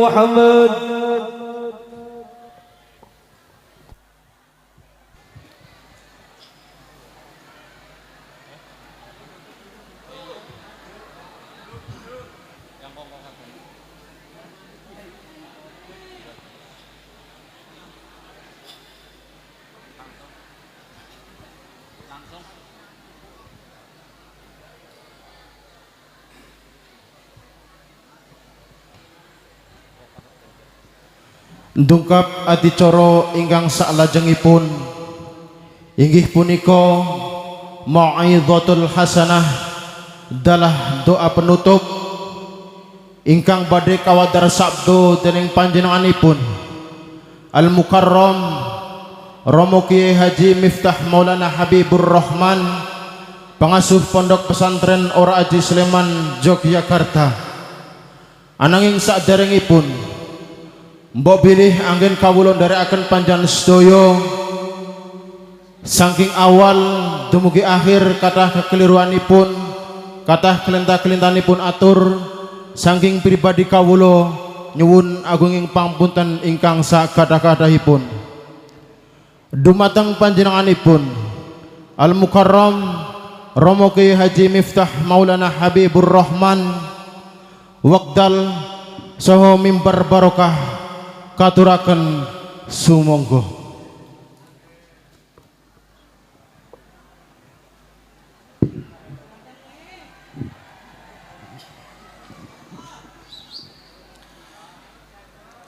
محمد Dungkap adicara ingkang salajengipun inggih punika mau'izatul hasanah dalah doa penutup ingkang badhe kawadar sabdo dening panjenenganipun Al Mukarram Romo Kiai Haji Miftah Maulana Habibur Rahman pengasuh Pondok Pesantren Ora Aji Sleman Yogyakarta. Ananging saderengipun mbok bilih anggen kawula nderekaken panjenengan sedaya saking awal dumugi akhir kathah kekeliruanipun, kathah kelintah-kelintanipun atur saking pribadi kawula nyuwun agunging pangapunten ingkang sakathah-kathahipun. Dumateng panjenenganipun Al Mukarram Romo Kiai Haji Miftah Maulana Habibur Rahman wekdal saha mimbar barokah katuraken sumangga.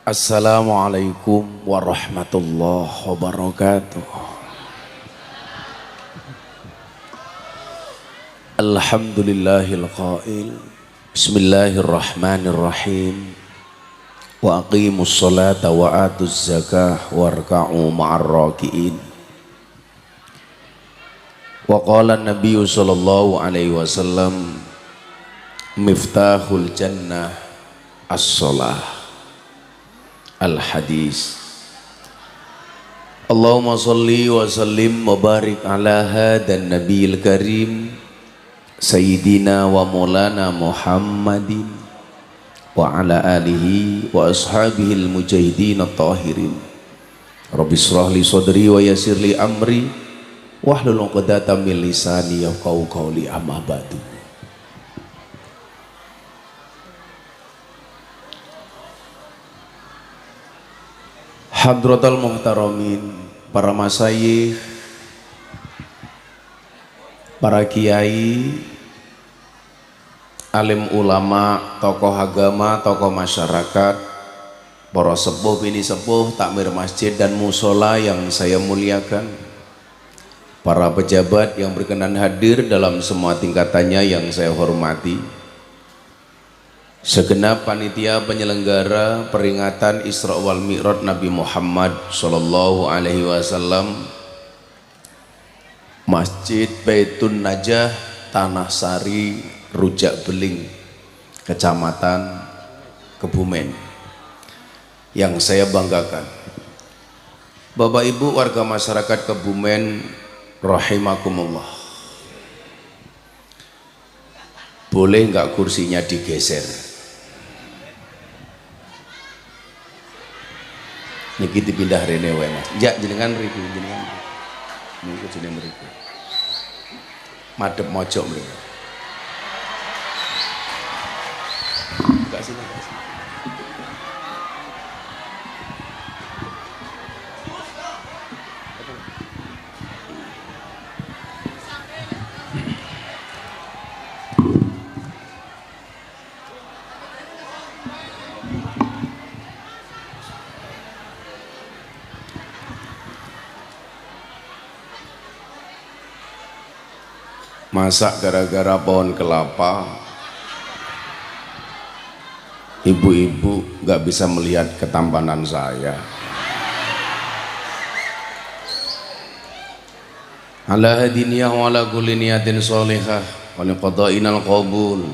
Assalamualaikum warahmatullahi wabarakatuh. Alhamdulillahil qail Bismillahirrahmanirrahim wa aqimus salata wa atuz zakah warka'u ma'ar raki'in. Wa qala an-nabiyyu sallallahu alaihi wasallam miftahul jannah as-shalah. Al-hadis. Allahumma salli wa sallim wa barik ala hadan nabiyil karim sayyidina wa maulana Muhammadin wa ala alihi wa ashabihil mujahidin at-tahirin. Rabbi shrah li sadri wa yassir li amri wahlul 'uqdatam min lisani yafqahu qawli, amma ba'du. Hadratal muhtaramin, para masyayikh, para kiai, alim ulama, tokoh agama, tokoh masyarakat, para sepuh bini sepuh, takmir masjid dan musola yang saya muliakan, para pejabat yang berkenan hadir dalam semua tingkatannya yang saya hormati, segenap panitia penyelenggara peringatan Isra wal Mi'raj Nabi Muhammad sallallahu alaihi wasallam, Masjid Baitun Najah Tanah Sari Rujak Beling Kecamatan Kebumen yang saya banggakan. Bapak Ibu warga masyarakat Kebumen rahimakumullah, boleh nggak kursinya digeser? Niki dipindah rene wae Mas. Ya jenengan mriku, jenengan. Niku jeneng mriku. Madhep mojok mriku. Enggak sini, enggak sini. Masak gara-gara pohon kelapa, ibu-ibu gak bisa melihat ketampanan saya. Ala hadiniyah wa ala kulli niyatin sholihah wa liqada'inal qabul.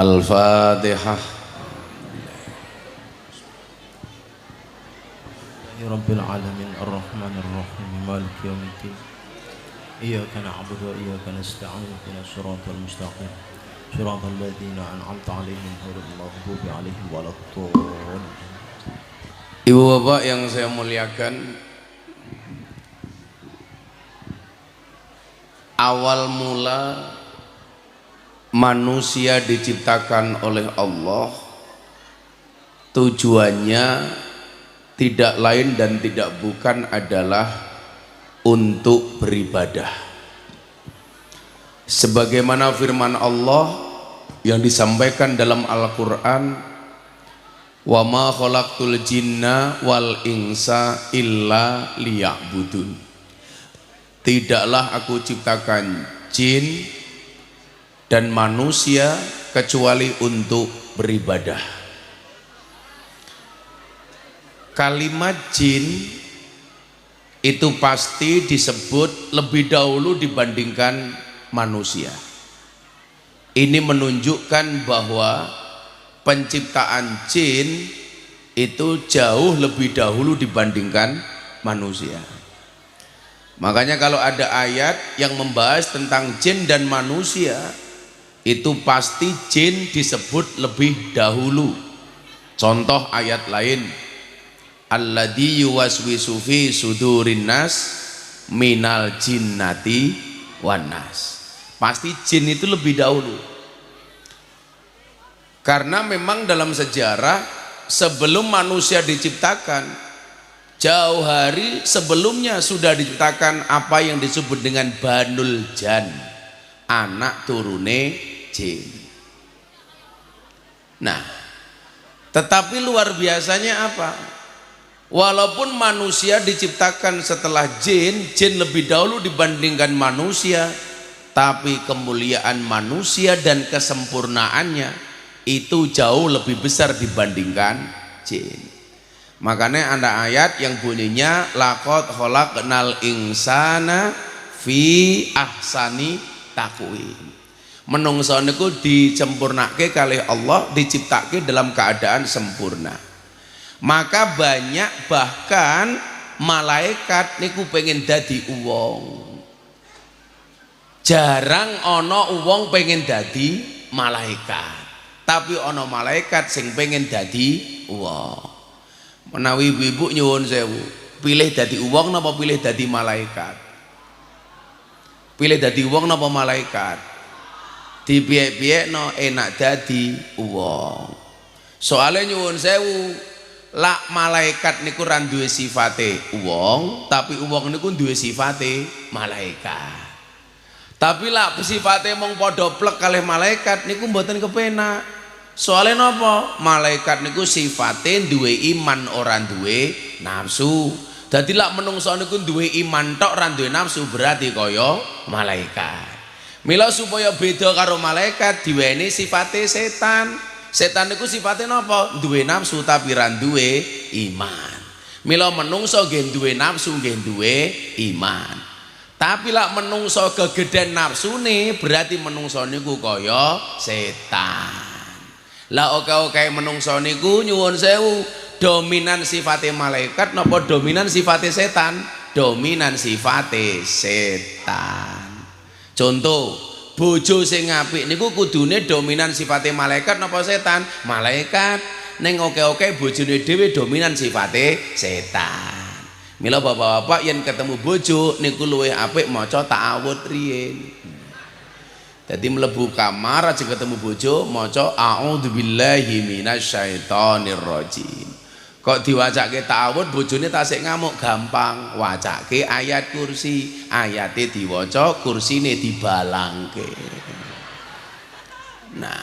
Al-Fatihah. Rabbil alamin ar-rahmanir rahim maliki yaumiddin. Iyyaka na'budu wa iyyaka nasta'in ihdinas siratal mustaqim صراط الذين أنعمت عليهم غير المغضوب عليهم ولا الضالين. Ibu bapak yang saya muliakan, awal mula manusia diciptakan oleh Allah, tujuannya tidak lain dan tidak bukan adalah untuk beribadah. Sebagaimana firman Allah yang disampaikan dalam Al-Quran, wa ma khalaqtul jinna wal insa illa liya'budun. Tidaklah aku ciptakan jin dan manusia kecuali untuk beribadah. Kalimat jin itu pasti disebut lebih dahulu dibandingkan manusia. Ini menunjukkan bahwa penciptaan jin itu jauh lebih dahulu dibandingkan manusia. Makanya kalau ada ayat yang membahas tentang jin dan manusia, itu pasti jin disebut lebih dahulu. Contoh ayat lain, alladzi yuwaswisu fi sudurin nas minal jinnati wan nas. Pasti jin itu lebih dahulu. Karena memang dalam sejarah sebelum manusia diciptakan, jauh hari sebelumnya sudah diciptakan apa yang disebut dengan Banul Jan, anak turune jin. Nah, tetapi luar biasanya apa? Walaupun manusia diciptakan setelah jin, jin lebih dahulu dibandingkan manusia, tapi kemuliaan manusia dan kesempurnaannya itu jauh lebih besar dibandingkan jin. Makanya ada ayat yang bunyinya laqad khalaqnal insana fi ahsani taqwim. Menungso niku dicempurnake kalih Allah, diciptake dalam keadaan sempurna. Maka banyak bahkan malaikat niku pengen dadi uwong. Jarang ana uwong pengen dadi malaikat. Tapi ana malaikat sing pengen dadi uwong. Menawi ibu nyuwun sewu, pilih dadi uwong napa pilih dadi malaikat? Pilih dadi uwong napa malaikat? Dipiye-piyekno enak dadi uwong. Soale nyuwun sewu, lak malaikat niku ra duwe sifate uwong, tapi uwong niku duwe sifate malaikat. Tapi lak sifate mung padha plek kalih malaikat niku mboten kepenak. Soalnya napa? Malaikat niku sifate duwe iman ora duwe nafsu. Dadi lak menungso niku duwe iman tok ora duwe nafsu berarti kaya malaikat. Mila supaya beda karo malaikat diweni sifate setan. Setan niku sifate napa? Duwe nafsu tapi ora duwe iman. Mila menungso nggih duwe nafsu nggih duwe iman. Tapi lak menungso kegeden nafsune berarti menungso niku kaya setan. Lah oke-oke menungso niku nyuwun sewu, dominan sifate malaikat napa dominan sifate setan? Dominan sifate setan. Contoh, bojo sing apik niku kudune dominan sifate malaikat napa setan? Malaikat. Ning oke-oke bojone dhewe dominan sifate setan. Mila bapak-bapak yen ketemu bojo niku luwih apik maca ta'awudz riyin. Jadi mlebu kamar aja ketemu bojo maca a'udzubillahi minasyaitonirrajim. Kok diwacake ta'awudz bojone tasik ngamuk, gampang wacake ayat kursi, ayate diwaca kursine dibalangke. Nah,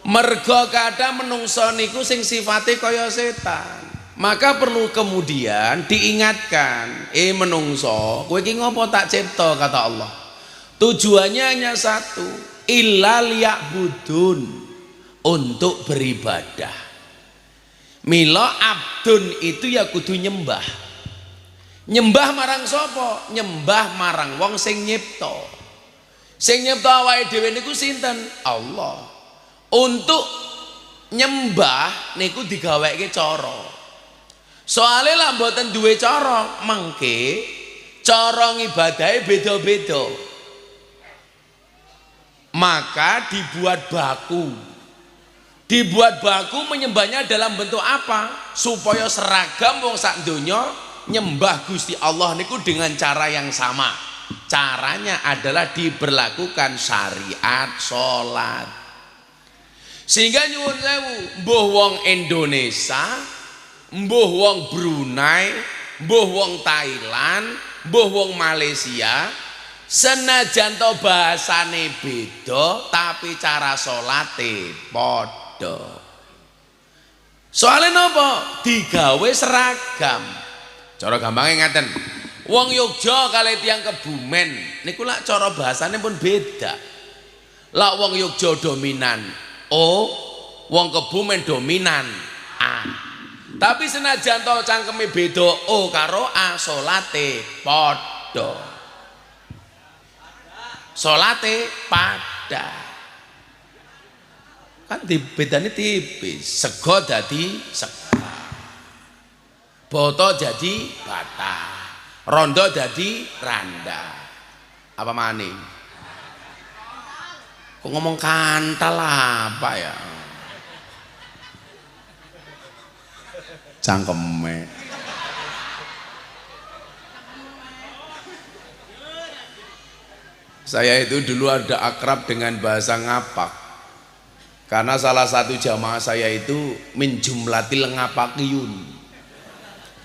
mergo kadang menungso niku sing sifate kaya setan. Maka perlu kemudian diingatkan, menungso, kowe iki ngopo tak cipta kata Allah. Tujuannya hanya satu, illa liya'budun, untuk beribadah. Mila abdun itu ya kudu nyembah. Nyembah marang sapa? Nyembah marang wong sing nyipta. Sing nyipta awake dhewe niku sinten? Allah. Untuk nyembah niku digaweke cara. Soale lak mboten duwe cara, mengke cara ngibadahe beda-beda. Maka dibuat baku. Dibuat baku menyembahnya dalam bentuk apa? Supaya seragam wong sak donya nyembah Gusti Allah niku dengan cara yang sama. Caranya adalah diberlakukan syariat salat. Sehingga nyuwun sewu, mbuh wong Indonesia, mbuh wong Brunei, mbuh wong Thailand, mbuh wong Malaysia, senajan to bahasane beda tapi cara salate padha. Soale napa? Digawe seragam. Cara gampange ngaten. Wong Yogya kali tiyang Kebumen niku lak cara bahasane pun beda. Lak wong Yogya dominan O, wong Kebumen dominan A. Tapi senajan to cangkeme beda O karo A, salate padha. Salate padha. Kan bedane tipis. Sego dadi sega. Boto jadi bata. Rondo dadi randa. Apa maning? Kok ngomong kantal apa ya? Cangkeme. Saya itu dulu ada akrab dengan bahasa ngapak. Karena salah satu jamaah saya itu menjumlatil ngapakiyun.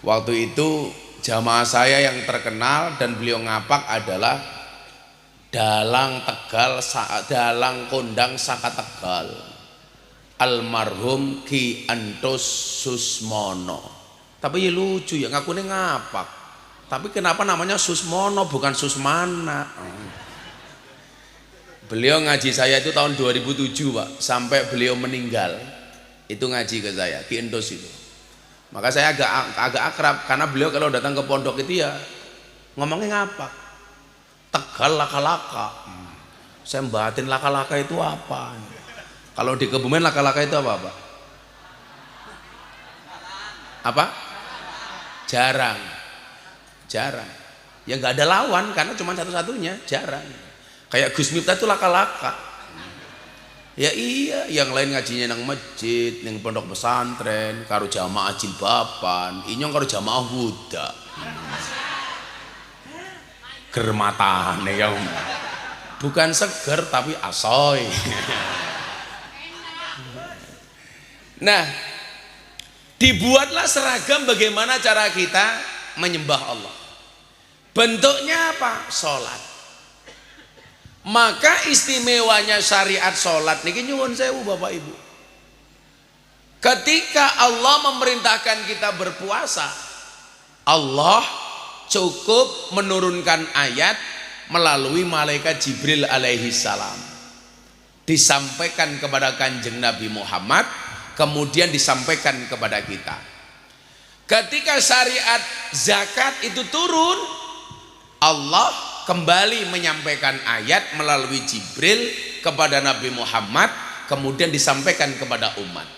Waktu itu jamaah saya yang terkenal dan beliau ngapak adalah Dalang Tegal, Dalang Kondang Saka Tegal, almarhum Ki Antos Susmono. Tapi ya lucu ya, ngakunya ngapak. Tapi kenapa namanya Susmono bukan Susmana? Beliau ngaji saya itu tahun 2007 Pak, sampai beliau meninggal itu ngaji ke saya, Ki Antos itu. Maka saya agak akrab karena beliau kalau datang ke pondok itu ya ngomongnya ngapak. Tegal laka-laka. Saya batin laka-laka itu apa? Kalau di Kebumen laka-laka itu apa, Pak? Apa? Jarang. Jarang. Ya nggak ada lawan karena cuma satu-satunya, jarang. Kayak Gus Miftah itu laka-laka. Ya iya, yang lain ngajinya nang masjid, nang pondok pesantren, karo jamaah jilbaban, inyong karo jamaah huda. Germatane yang bukan seger tapi asoy. Nah, dibuatlah seragam bagaimana cara kita menyembah Allah. Bentuknya apa? Salat. Maka istimewanya syariat salat niki nyuwun sewu Bapak Ibu. Ketika Allah memerintahkan kita berpuasa, Allah cukup menurunkan ayat melalui malaikat Jibril alaihi salam, disampaikan kepada Kanjeng Nabi Muhammad, kemudian disampaikan kepada kita. Ketika syariat zakat itu turun, Allah kembali menyampaikan ayat melalui Jibril kepada Nabi Muhammad, kemudian disampaikan kepada umat.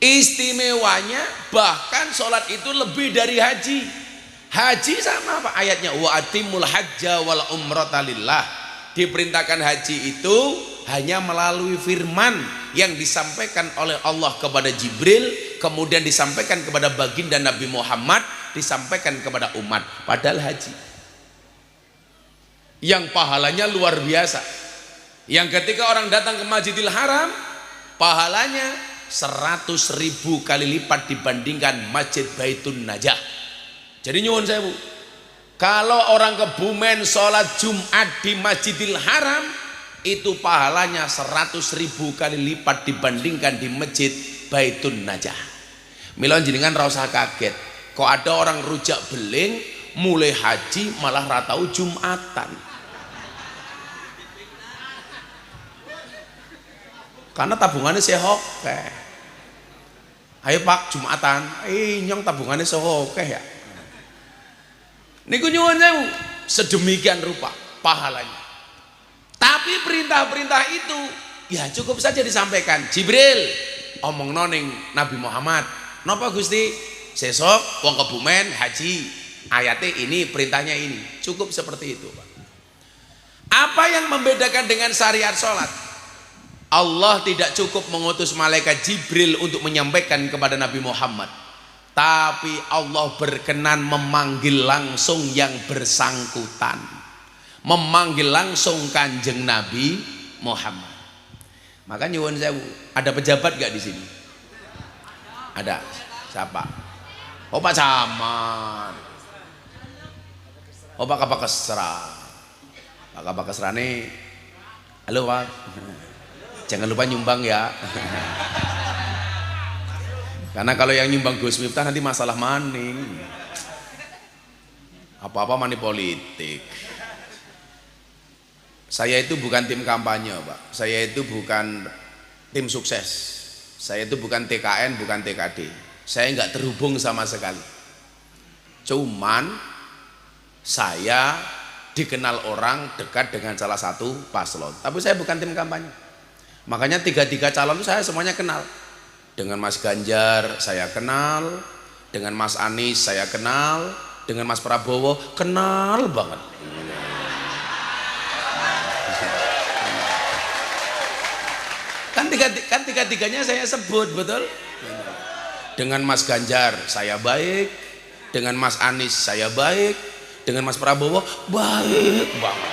Istimewanya bahkan sholat itu lebih dari haji. Haji sama apa ayatnya? Wa atimul hajja wal umrata lillah. Diperintahkan haji itu hanya melalui firman yang disampaikan oleh Allah kepada Jibril, kemudian disampaikan kepada baginda Nabi Muhammad, disampaikan kepada umat. Padahal haji yang pahalanya luar biasa, yang ketika orang datang ke Masjidil Haram pahalanya 100.000 kali lipat dibandingkan Masjid Baitun Najah. Jadi nyuwun sewu, kalau orang Kebumen sholat Jumat di Masjidil Haram itu pahalanya 100.000 kali lipat dibandingkan di Masjid Baitun Najah. Mila jenengan ra usah kaget, kok ada orang rujak beling mulai haji malah ra tau Jumatan. Karena tabungannya sehoke. Ayo Pak Jumatan, nyong tabungannya sehoke ya. Niku nyuwun sewu, sedemikian rupa pahalanya. Tapi perintah-perintah itu ya cukup saja disampaikan. Jibril omong noning Nabi Muhammad, napa Gusti? Sesok wong Kebumen haji, ayatnya ini, perintahnya ini. Cukup seperti itu Pak. Apa yang membedakan dengan syariat sholat? Allah tidak cukup mengutus malaikat Jibril untuk menyampaikan kepada Nabi Muhammad, tapi Allah berkenan memanggil langsung yang bersangkutan, memanggil langsung kanjeng Nabi Muhammad. Maka nyuwun sewu, ada pejabat gak di sini? Ada. Siapa? Oh Pak Camat. Oh Pak Kapakesra. Pak Kapakesra nih. Halo Pak. Jangan lupa nyumbang ya. Karena kalau yang nyumbang Gus Miftah nanti masalah maning. Apa-apa money politik. Saya itu bukan tim kampanye, Pak. Saya itu bukan tim sukses. Saya itu bukan TKN, bukan TKD. Saya nggak terhubung sama sekali. Cuman saya dikenal orang dekat dengan salah satu paslon. Tapi saya bukan tim kampanye. Makanya tiga calon itu saya semuanya kenal. Dengan Mas Ganjar saya kenal, dengan Mas Anies saya kenal, dengan Mas Prabowo kenal banget. Kan tiga-tiganya saya sebut, betul? Dengan Mas Ganjar saya baik, dengan Mas Anies saya baik, dengan Mas Prabowo baik banget.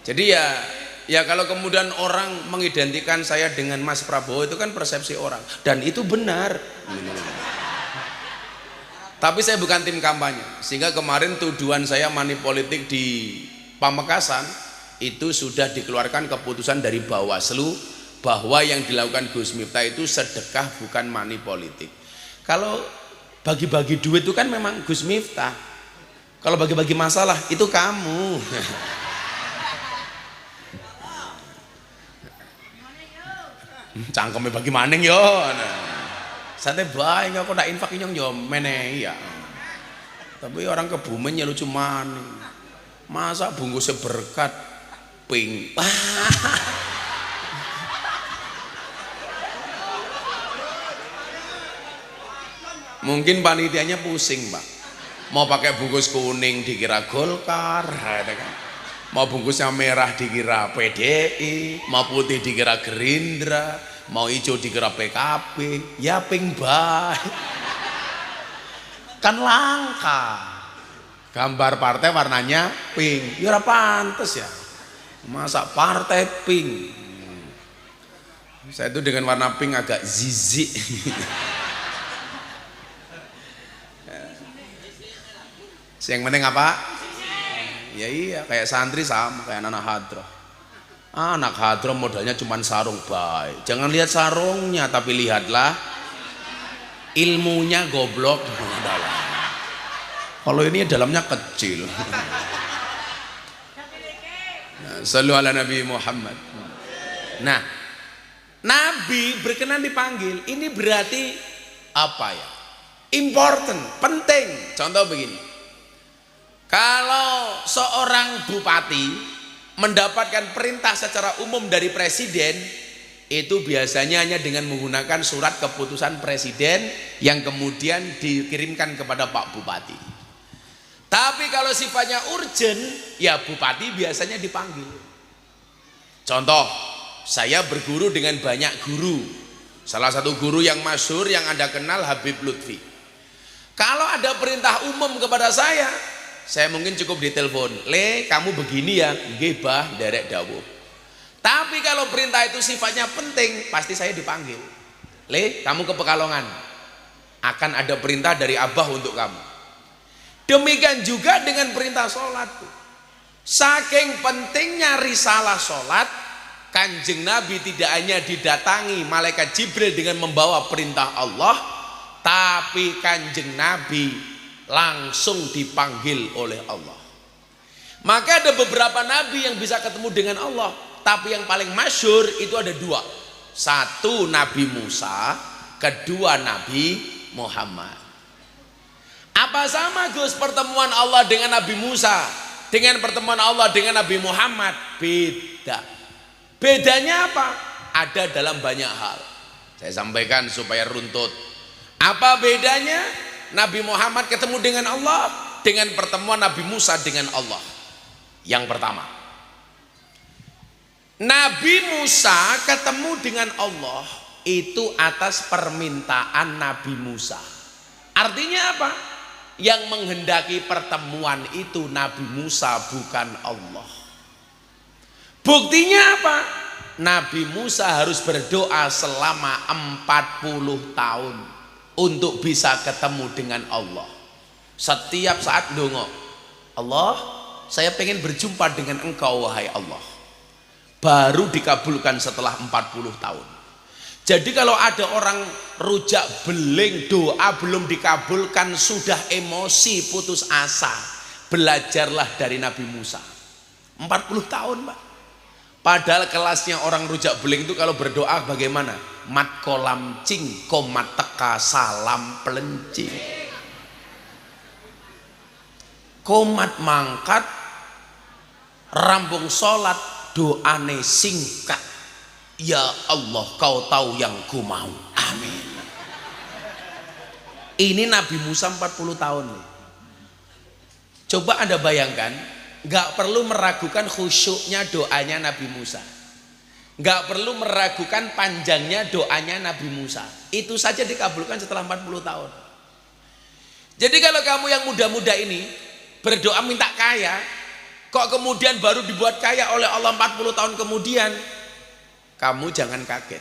Jadi ya kalau kemudian orang mengidentikan saya dengan Mas Prabowo, itu kan persepsi orang, dan itu benar. Tapi saya bukan tim kampanye, sehingga kemarin tuduhan saya money politik di Pamekasan itu sudah dikeluarkan keputusan dari Bawaslu bahwa yang dilakukan Gus Miftah itu sedekah, bukan money politik. Kalau bagi-bagi duit itu kan memang Gus Miftah. Kalau bagi-bagi masalah itu kamu. Cangkeme bagi maning yo. Santai bae kok ndak infak nyong yo menehi ya. Tapi orang Kebumen ya lucu maning. Masa bungkusnya berkat pink. Mungkin panitianya pusing, Pak. Mau pakai bungkus kuning dikira Golkar, ada kan? Mau bungkusnya merah dikira PDI, mau putih dikira Gerindra, mau hijau dikira PKB, ya pink bae. Kan langka. Gambar partai warnanya pink, ya ora pantes ya. Masa partai pink? Saya itu dengan warna pink agak zizi. Yang penting apa? Ya iya, kayak santri sama kayak anak hadroh. Anak hadroh modalnya cuma sarung baik. Jangan lihat sarungnya, tapi lihatlah ilmunya, goblok. Kalau ini dalamnya kecil. Nah, sallu ala Nabi Muhammad. Nah, Nabi berkenan dipanggil. Ini berarti apa ya? Important, penting. Contoh begini. Kalau seorang bupati mendapatkan perintah secara umum dari presiden, itu biasanya hanya dengan menggunakan surat keputusan presiden yang kemudian dikirimkan kepada Pak Bupati. Tapi kalau sifatnya urgent, ya bupati biasanya dipanggil. Contoh, saya berguru dengan banyak guru. Salah satu guru yang masyhur yang Anda kenal, Habib Lutfi. Kalau ada perintah umum kepada saya mungkin cukup ditelepon, "Le, kamu begini ya." Nggih, Bah, derek dawuh. Tapi kalau perintah itu sifatnya penting, pasti saya dipanggil. "Le, kamu ke Pekalongan. Akan ada perintah dari Abah untuk kamu." Demikian juga dengan perintah sholat. Saking pentingnya risalah sholat, Kanjeng Nabi tidak hanya didatangi malaikat Jibril dengan membawa perintah Allah, tapi Kanjeng Nabi langsung dipanggil oleh Allah. Maka ada beberapa nabi yang bisa ketemu dengan Allah, tapi yang paling masyhur itu ada dua. Satu Nabi Musa, kedua Nabi Muhammad. Apa sama Gus pertemuan Allah dengan Nabi Musa dengan pertemuan Allah dengan Nabi Muhammad? Beda. Bedanya apa? Ada dalam banyak hal. Saya sampaikan supaya runtut. Apa bedanya Nabi Muhammad ketemu dengan Allah dengan pertemuan Nabi Musa dengan Allah? Yang pertama, Nabi Musa ketemu dengan Allah itu atas permintaan Nabi Musa. Artinya apa? Yang menghendaki pertemuan itu Nabi Musa, bukan Allah. Buktinya apa? Nabi Musa harus berdoa selama 40 tahun untuk bisa ketemu dengan Allah. Setiap saat ndonga, Allah, saya pengen berjumpa dengan engkau wahai Allah. Baru dikabulkan setelah 40 tahun. Jadi kalau ada orang rujak beling doa belum dikabulkan sudah emosi putus asa, belajarlah dari Nabi Musa. 40 tahun Pak. Padahal kelasnya orang rujak beling itu kalau berdoa bagaimana? Mat kolam cing komat teka salam pelencing. Komat mangkat rambung sholat doane singkat. Ya Allah, kau tahu yang ku mau. Amin. Ini Nabi Musa 40 tahun. Coba Anda bayangkan, gak perlu meragukan khusyuknya doanya Nabi Musa, gak perlu meragukan panjangnya doanya Nabi Musa. Itu saja dikabulkan setelah 40 tahun. Jadi kalau kamu yang muda-muda ini berdoa minta kaya, kok kemudian baru dibuat kaya oleh Allah 40 tahun kemudian, kamu jangan kaget.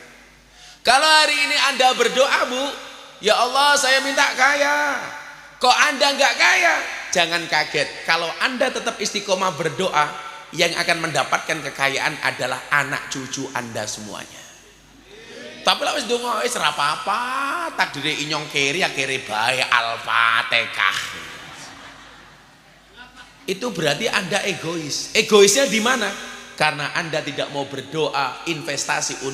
Kalau hari ini Anda berdoa, Bu, ya Allah saya minta kaya, kok Anda nggak kaya, jangan kaget. Kalau Anda tetap istiqomah berdoa, yang akan mendapatkan kekayaan adalah anak cucu Anda semuanya. Tapi lah wis donga wis ora apa-apa, takdire inyong kiri ya kiri bae, Al-Fatihah. Itu berarti Anda egois. Egoisnya di mana? Karena Anda tidak mau berdoa investasi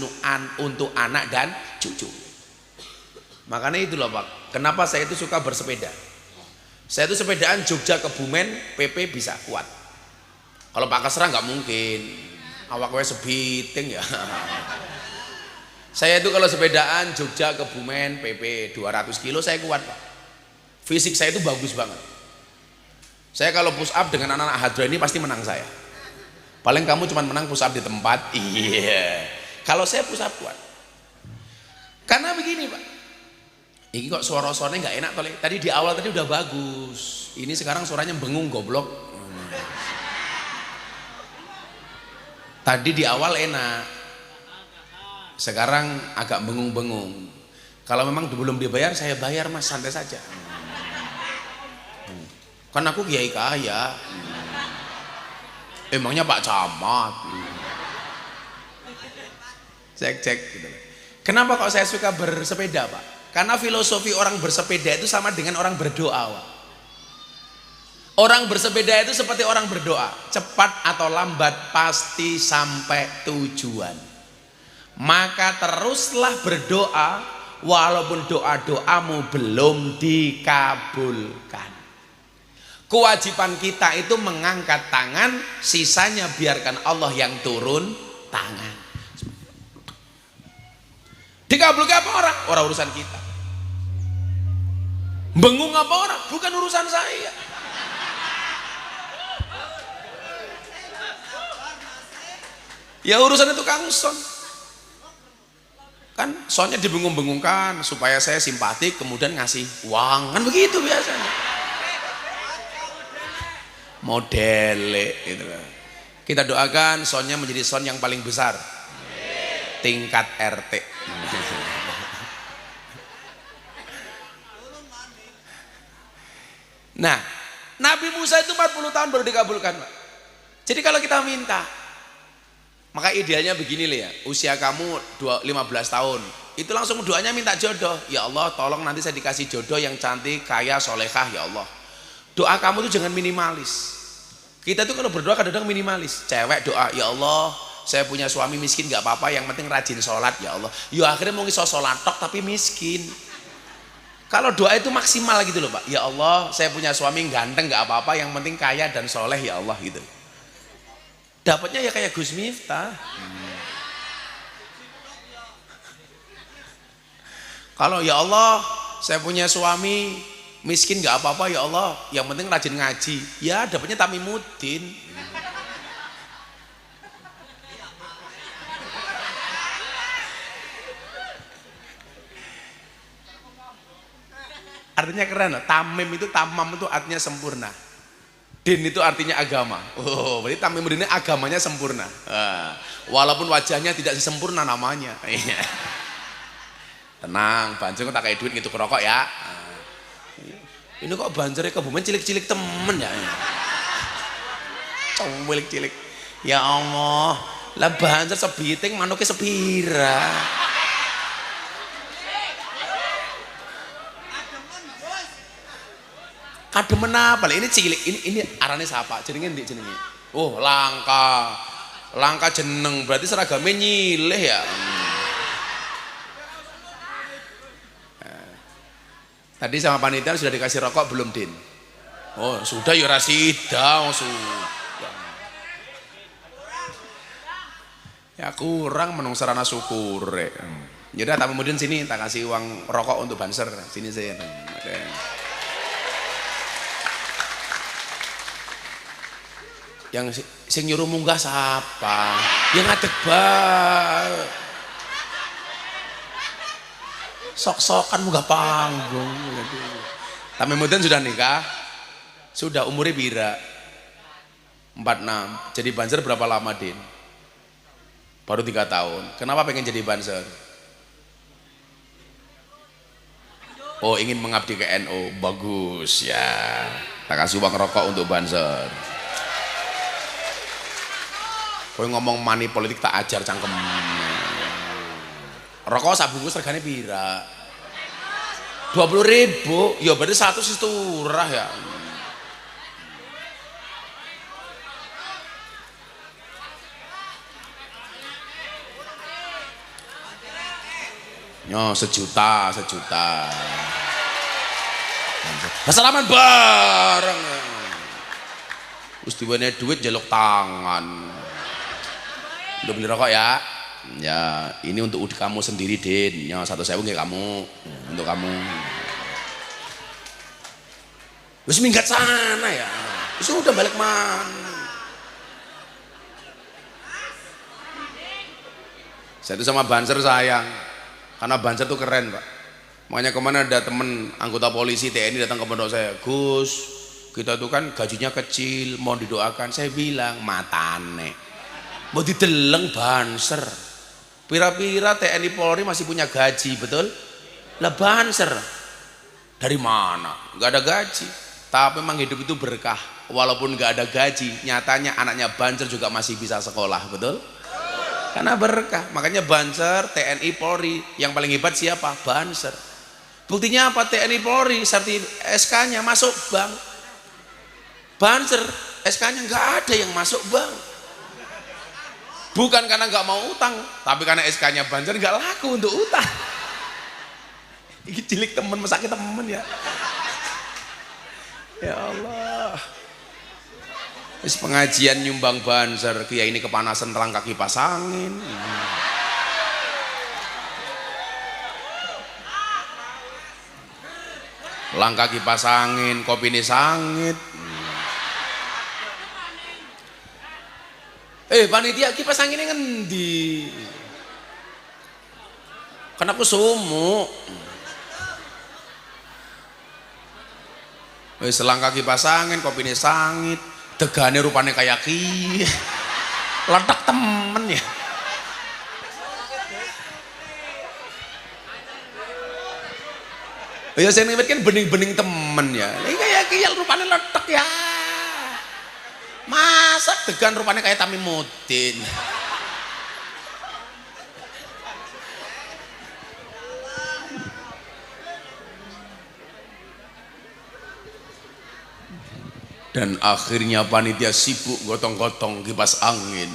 untuk anak dan cucu. Makanya itulah Pak, kenapa saya itu suka bersepeda. Saya itu sepedaan Jogja ke Bumen, PP bisa kuat. Kalau Pak Kasra nggak mungkin, awaknya sebiting ya. Saya itu kalau sepedaan Jogja ke Bumen, PP 200 kilo saya kuat Pak. Fisik saya itu bagus banget. Saya kalau push up dengan anak-anak hadro ini pasti menang saya. Paling kamu cuma menang push up di tempat. Iya. Kalau saya push up kuat. Karena begini Pak, ini kok suara-suaranya nggak enak toleh. Tadi di awal tadi udah bagus. Ini sekarang suaranya bengung goblok. Tadi di awal enak. Sekarang agak bengung-bengung. Kalau memang belum dibayar, saya bayar Mas, santai saja. Kan aku kiai kaya. Emangnya Pak Camat. Cek gitu. Kenapa kok saya suka bersepeda Pak? Karena filosofi orang bersepeda itu sama dengan orang berdoa Pak. Orang bersepeda itu seperti orang berdoa, cepat atau lambat pasti sampai tujuan. Maka teruslah berdoa walaupun doa-doamu belum dikabulkan. Kewajiban kita itu mengangkat tangan, sisanya biarkan Allah yang turun tangan. Dikabulkan apa orang? Orang urusan kita. Bengung apa orang? Bukan urusan saya. Ya urusan itu Kang Son. Kan Sonnya dibengung-bengungkan supaya saya simpatik, kemudian ngasih uang, kan begitu biasanya. Modele gitu. Kita doakan Sonnya menjadi Son yang paling besar tingkat RT. Nah, Nabi Musa itu 40 tahun baru dikabulkan Pak. Jadi kalau kita minta, maka idealnya begini ya, usia kamu 15 tahun itu langsung doanya minta jodoh. Ya Allah tolong nanti saya dikasih jodoh yang cantik, kaya, solehah ya Allah. Doa kamu tuh jangan minimalis. Kita tuh kalau berdoa kadang-kadang minimalis. Cewek doa, ya Allah saya punya suami miskin gak apa-apa, yang penting rajin sholat ya Allah. Ya akhirnya mau ngisol sholat tok tapi miskin. Kalau doa itu maksimal gitu loh Pak. Ya Allah saya punya suami ganteng gak apa-apa, yang penting kaya dan soleh ya Allah gitu. Dapatnya ya kayak Gus Miftah. Kalau ya Allah saya punya suami miskin nggak apa-apa ya Allah, yang penting rajin ngaji. Ya dapatnya Tamimuddin. Artinya keren, tamim itu, tamam itu artinya sempurna. Din itu artinya agama. Oh, berarti Tamimuddin ini agamanya sempurna. Walaupun wajahnya tidak sempurna namanya. Tenang, Banser tak kayak duit gitu kerokok ya. Ini kok Bansernya kebumen cilik-cilik temen ya. Cilik-cilik. Ya Allah, lah Banser sebiting manuknya sepira. Kademen apa? Ini cilik, ini arane siapa? Jenenge ndik jenenge? Oh, langka. Langka jeneng, berarti seragamnya nyileh ya. Tadi sama panitia sudah dikasih rokok belum, Din? Oh, sudah ya rasida, oh, sudah. Ya kurang menung sarana syukur. Yaudah, Tamimuddin sini, tak kasih uang rokok untuk Banser. Sini saya. Yang sing nyuruh munggah siapa? Yang ngadeg bae. Sok-sokan munggah panggung. Tamimuddin sudah nikah? Sudah, umurnya pira? 46. Jadi Banser berapa lama, Din? Baru 3 tahun. Kenapa pengen jadi Banser? Oh, ingin mengabdi ke NU. Bagus ya. Tak kasih uang rokok untuk Banser. Kowe ngomong money politik tak ajar cangkem. Rokok sabungkus regane pira? 20.000. Ya berarti 100 itu murah ya. Yo, sejuta. Salaman bareng. Wis diwene duit jaluk tangan. Udah beli rokok ya? Ya, ini untuk kamu sendiri, Din. Ya, 1.000 nggih kamu, untuk kamu. Wis minggat sana ya. Wis udah balik mana? Saya itu sama Banser sayang. Karena Banser tuh keren, Pak. Makanya kemana ada temen anggota polisi TNI datang ke pondok saya, Gus, kita tuh kan gajinya kecil, mau didoakan. Saya bilang, matane. Mau dideleng Banser. Pira-pira TNI Polri masih punya gaji, betul? Lah Banser dari mana? Gak ada gaji. Tapi memang hidup itu berkah. Walaupun gak ada gaji, nyatanya anaknya Banser juga masih bisa sekolah, betul? Karena berkah. Makanya Banser, TNI Polri yang paling hebat siapa? Banser. Buktinya apa? TNI Polri SK-nya masuk bank. Banser SK-nya nggak ada yang masuk bank. Bukan karena nggak mau utang, tapi karena SK-nya Banser nggak laku untuk utang. Ini cilik temen, mesake temen ya. Ya Allah. Wis pengajian nyumbang Banser, kiai ini kepanasan terangkat kipas angin. Langkah kipas angin, kopi ini sangit. Panitia kipas anginnya ngendi? Kan aku sumuk. Selangkah kipas angin, kopi ini sangit. Degane rupane kayak ki. Letak temen ya. Ya saya ngerti kan bening-bening temen ya. Ini kayak ki rupane letak ya. Masak degan rupanya kayak Tamimuddin. Dan akhirnya panitia sibuk gotong-gotong kipas angin.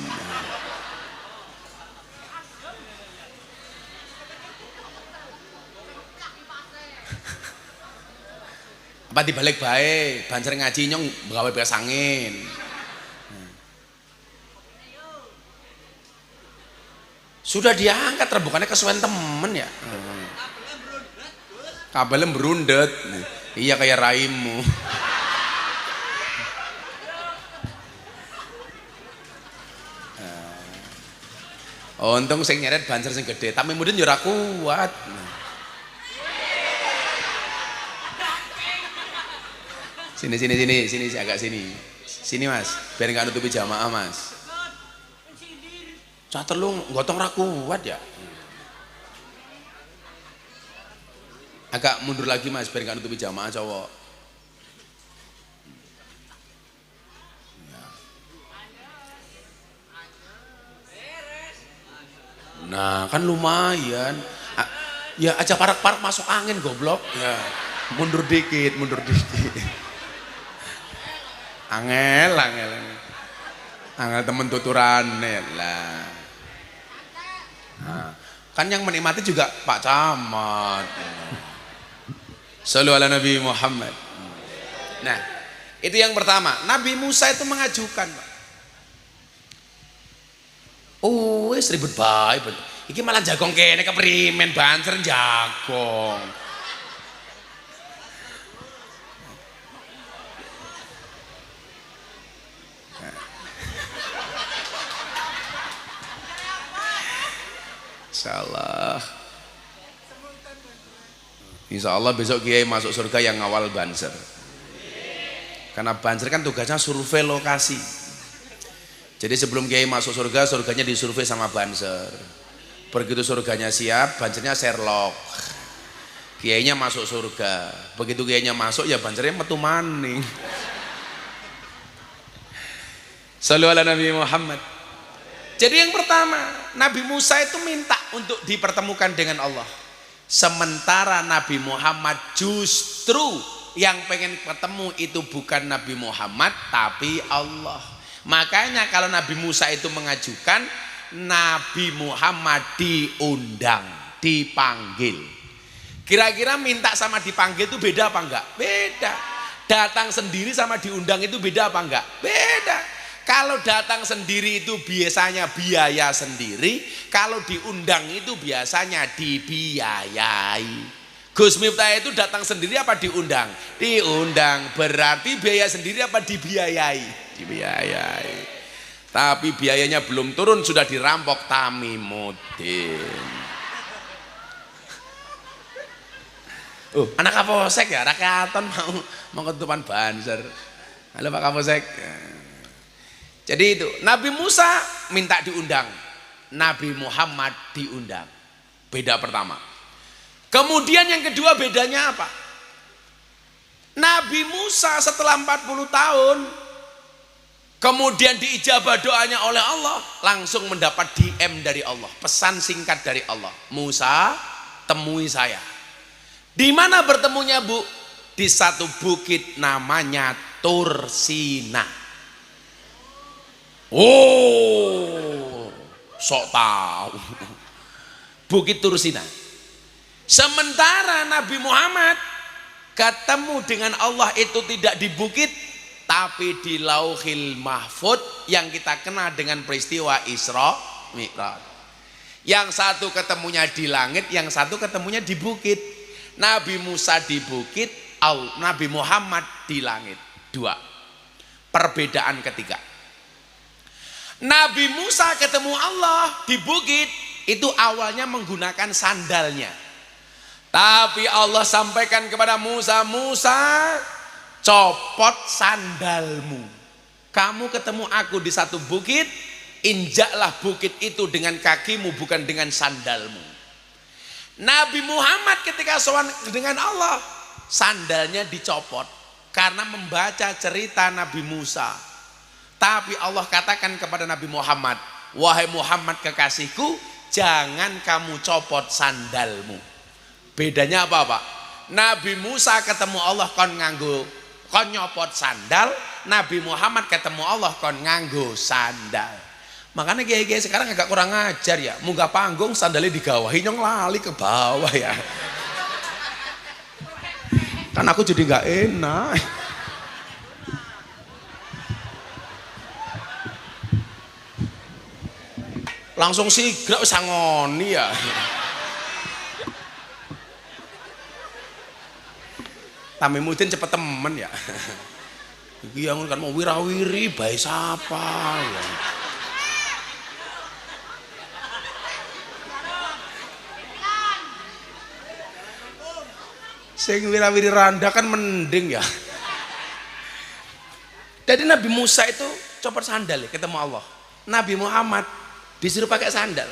Apa dibalik baik, Banser ngaji nyong gawe kipas angin. Sudah diangkat, bukannya kesuwen temen ya. kabelnya berundet. Iya kayak raimu. Oh, untung sing nyeret banser sing gede, tapi mudin yo ora kuat. Sini agak sini. Sini Mas, biar enggak nutupi jamaah Mas. Cah telu gotong ra kuat ya. Agak mundur lagi Mas, biar enggak nutupi jamaah cowok. Nah, kan lumayan. Ya aja parak-parak masuk angin goblok. Ya. Mundur dikit. Angel. Angel temen tuturan lah. Nah, kan yang menikmati juga Pak Camat. Shallu ala Nabi Muhammad. Nah, itu yang pertama. Nabi Musa itu mengajukan, Pak. Oh, wis ribut bae. Iki malah jagong kene keprimen banser jagong. Insya Allah besok Kiai masuk surga yang ngawal banser. Karena banser kan tugasnya survei lokasi. Jadi sebelum Kiai masuk surga, surganya disurvei sama banser. Begitu surganya siap, bansernya Sherlock. Kiainya masuk surga. Begitu Kiainya masuk, ya bansernya metu maning. Shallu ala Nabi Muhammad. Jadi yang pertama, Nabi Musa itu minta untuk dipertemukan dengan Allah. Sementara Nabi Muhammad justru yang pengen ketemu itu bukan Nabi Muhammad tapi Allah. Makanya kalau Nabi Musa itu mengajukan, Nabi Muhammad diundang, dipanggil. Kira-kira minta sama dipanggil itu beda apa enggak? Beda. Datang sendiri sama diundang itu beda apa enggak? Beda. Kalau datang sendiri itu biasanya biaya sendiri, kalau diundang itu biasanya dibiayai. Gus Miftah itu datang sendiri apa diundang? Diundang. Berarti biaya sendiri apa dibiayai? Dibiayai. Tapi biayanya belum turun sudah dirampok Tamimuddin. Anak Kapolsek ya, Rakaton mau ketupan banser. Halo Pak Kapolsek. Jadi itu, Nabi Musa minta diundang, Nabi Muhammad diundang. Beda pertama. Kemudian yang kedua bedanya apa? Nabi Musa setelah 40 tahun kemudian diijabah doanya oleh Allah, langsung mendapat DM dari Allah, pesan singkat dari Allah. Musa, temui saya. Di mana bertemunya, Bu? Di satu bukit namanya Tur Sina. Oh, sok tahu. Bukit Tur Sina. Sementara Nabi Muhammad ketemu dengan Allah itu tidak di bukit, tapi di Lauhil Mahfud yang kita kenal dengan peristiwa Isra Mi'raj. Yang satu ketemunya di langit, yang satu ketemunya di bukit. Nabi Musa di bukit, Nabi Muhammad di langit. Dua. Perbedaan ketiga. Nabi Musa ketemu Allah di bukit, itu awalnya menggunakan sandalnya. Tapi Allah sampaikan kepada Musa, Musa, copot sandalmu. Kamu ketemu aku di satu bukit, injaklah bukit itu dengan kakimu, bukan dengan sandalmu. Nabi Muhammad ketika sowan dengan Allah, sandalnya dicopot karena membaca cerita Nabi Musa. Tapi Allah katakan kepada Nabi Muhammad, wahai Muhammad kekasihku, jangan kamu copot sandalmu. Bedanya apa Pak? Nabi Musa ketemu Allah kon nyopot sandal, Nabi Muhammad ketemu Allah kon nganggo sandal. Makanya kiai-kiai sekarang agak kurang ajar ya, munggah panggung sandalnya digawahi nyong lali ke bawah ya. Kan aku jadi nggak enak. Langsung sigrek wis ngoni ya. Tamimudin cepet temen ya. Iki yang kan mau wirawiri bae sapa ya. Sing wirawiri randa kan mending ya. Jadi Nabi Musa itu copot sandal ya, ketemu Allah. Nabi Muhammad disuruh pakai sandal.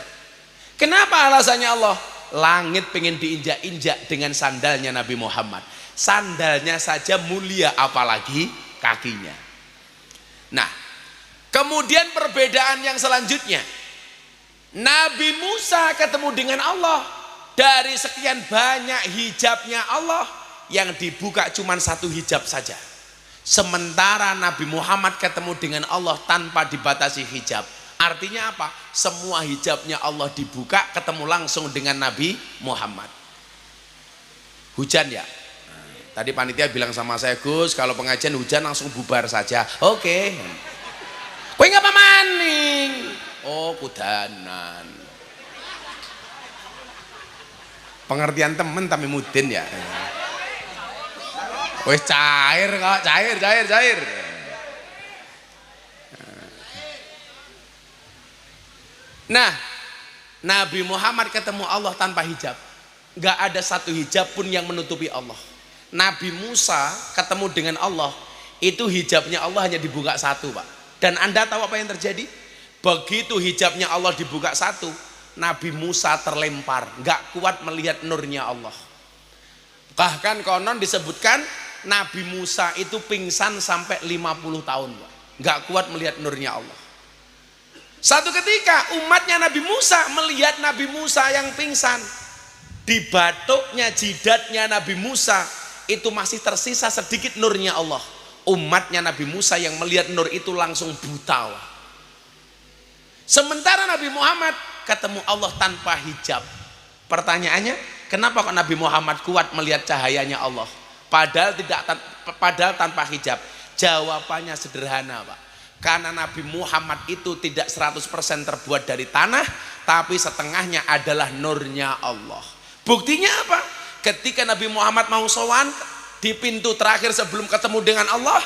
Kenapa alasannya Allah? Langit pengen diinjak-injak dengan sandalnya Nabi Muhammad. Sandalnya saja mulia, apalagi kakinya. Nah, kemudian perbedaan yang selanjutnya, Nabi Musa ketemu dengan Allah. Dari sekian banyak hijabnya Allah, yang dibuka cuma satu hijab saja. Sementara Nabi Muhammad ketemu dengan Allah tanpa dibatasi hijab. Artinya apa? Semua hijabnya Allah dibuka, ketemu langsung dengan Nabi Muhammad. Hujan ya? Tadi panitia bilang sama saya, Gus, kalau pengajian hujan langsung bubar saja. Oke. Kowe ngapa maning? Oh, kudanan. Pengertian temen Tamimudin ya. Wes cair kok, cair. Nah, Nabi Muhammad ketemu Allah tanpa hijab. Gak ada satu hijab pun yang menutupi Allah. Nabi Musa ketemu dengan Allah, itu hijabnya Allah hanya dibuka satu, Pak. Dan Anda tahu apa yang terjadi? Begitu hijabnya Allah dibuka satu, Nabi Musa terlempar, gak kuat melihat nurnya Allah. Bahkan konon disebutkan Nabi Musa itu pingsan sampai 50 tahun, Pak. Gak kuat melihat nurnya Allah. Satu ketika umatnya Nabi Musa melihat Nabi Musa yang pingsan, di batuknya, jidatnya Nabi Musa itu masih tersisa sedikit nurnya Allah. Umatnya Nabi Musa yang melihat nur itu langsung buta. Sementara Nabi Muhammad ketemu Allah tanpa hijab. Pertanyaannya, kenapa kok Nabi Muhammad kuat melihat cahayanya Allah padahal tanpa hijab? Jawabannya sederhana, Pak. Karena Nabi Muhammad itu tidak 100% terbuat dari tanah, tapi setengahnya adalah nurnya Allah. Buktinya apa? Ketika Nabi Muhammad mau sowan di pintu terakhir sebelum ketemu dengan Allah,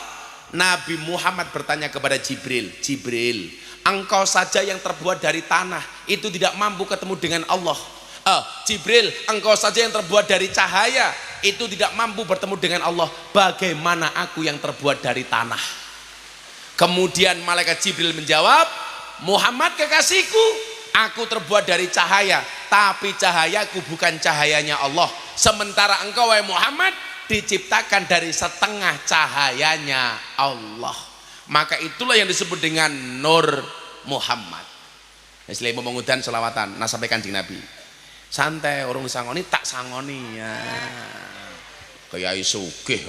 Nabi Muhammad bertanya kepada Jibril, Jibril, engkau saja yang terbuat dari tanah itu tidak mampu ketemu dengan Allah. Jibril, engkau saja yang terbuat dari cahaya itu tidak mampu bertemu dengan Allah. Bagaimana aku yang terbuat dari tanah? Kemudian malaikat Jibril menjawab, Muhammad kekasihku, aku terbuat dari cahaya, tapi cahayaku bukan cahayanya Allah. Sementara engkau wahai Muhammad diciptakan dari setengah cahayanya Allah. Maka itulah yang disebut dengan Nur Muhammad. Selain memengudan selawatan, nah sampaikan di Nabi. Santai, orang sangoni tak sangoni ya. Kayak sugih.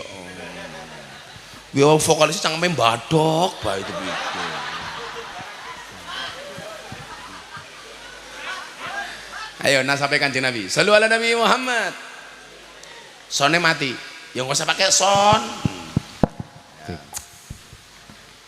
Ya vokalisnya cangkeme badok bae itu gitu. Ayo nah sampaikan di Nabi. Shallu ala Nabi Muhammad. Sonnya mati. Ya nggak usah pakai son.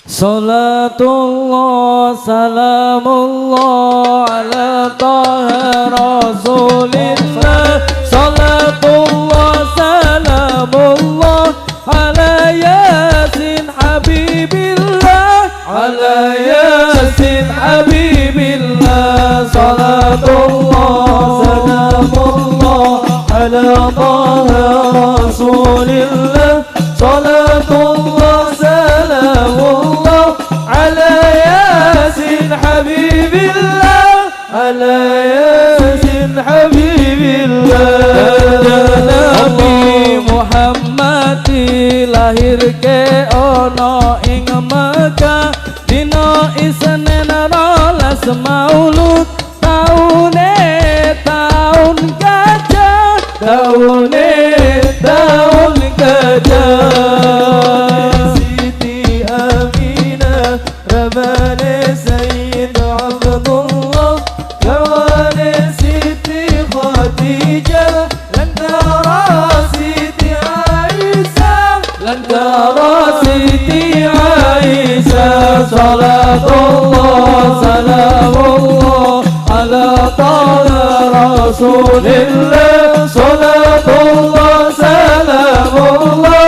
Salatullah salamullah ala taha rasulillah. Salatullah salamullah ala yasin habibillah. Ala yasin habibillah. Salatullah salamullah ala taha rasulillah. Salatullah salamullah ala yasin habibillah. Ala yasin habibillah. Nabi Muhammad lahir ke ono ing Mekah dina Isnin rolas Maulud taune taun gajah taune taun gajah Siti Aminah Rabane Sayyid Abdullah Kawane Siti Khadijah Lantara Siti Aisyah Lantara Siti Aisyah Salatullah salamullah ala taha rasulillah. Salatullah salamullah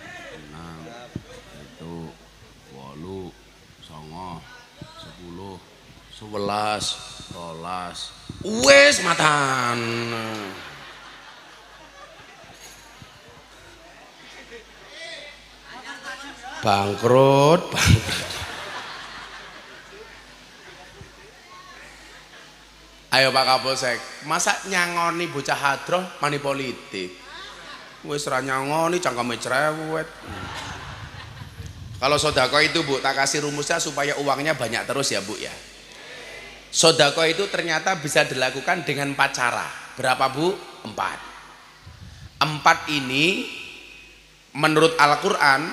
7, 8, 9, 10, 11. 12. Wes matan. Bangkrut. Ayo Pak Kapolsek, masa nyangoni bocah hadroh mani politik? Wis ra nyangoni cangkeme cerewet. Kalau sodako itu Bu, tak kasih rumusnya supaya uangnya banyak terus ya Bu ya. Sodako itu ternyata bisa dilakukan dengan 4 cara. Berapa Bu? 4. 4 ini menurut Al-Quran,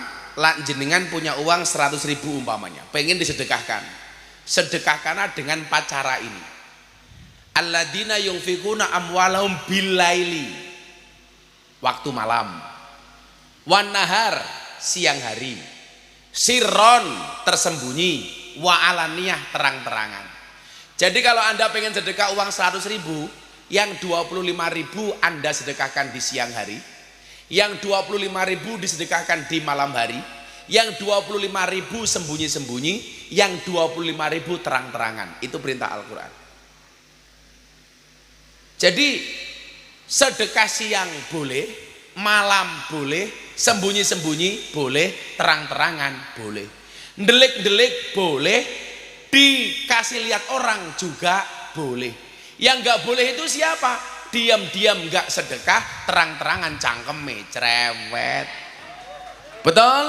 jenengan punya uang 100.000 umpamanya, pengen disedekahkan, sedekahkanlah dengan 4 cara ini. Alladzina yunfikuna amwalahum billaili, waktu malam, wan nahar, siang hari, sirron, tersembunyi, wa alaniyah, terang-terangan. Jadi kalau Anda pengen sedekah uang 100.000, yang 25.000 Anda sedekahkan di siang hari, yang 25.000 disedekahkan di malam hari, yang 25.000 sembunyi-sembunyi, yang 25.000 terang-terangan. Itu perintah Al-Quran. Jadi sedekah siang boleh, malam boleh, sembunyi-sembunyi boleh, terang-terangan boleh, ndelik-ndelik boleh, dikasih lihat orang juga boleh. Yang nggak boleh itu siapa? Diam-diam nggak sedekah, terang-terangan cangkeme cerewet. Betul?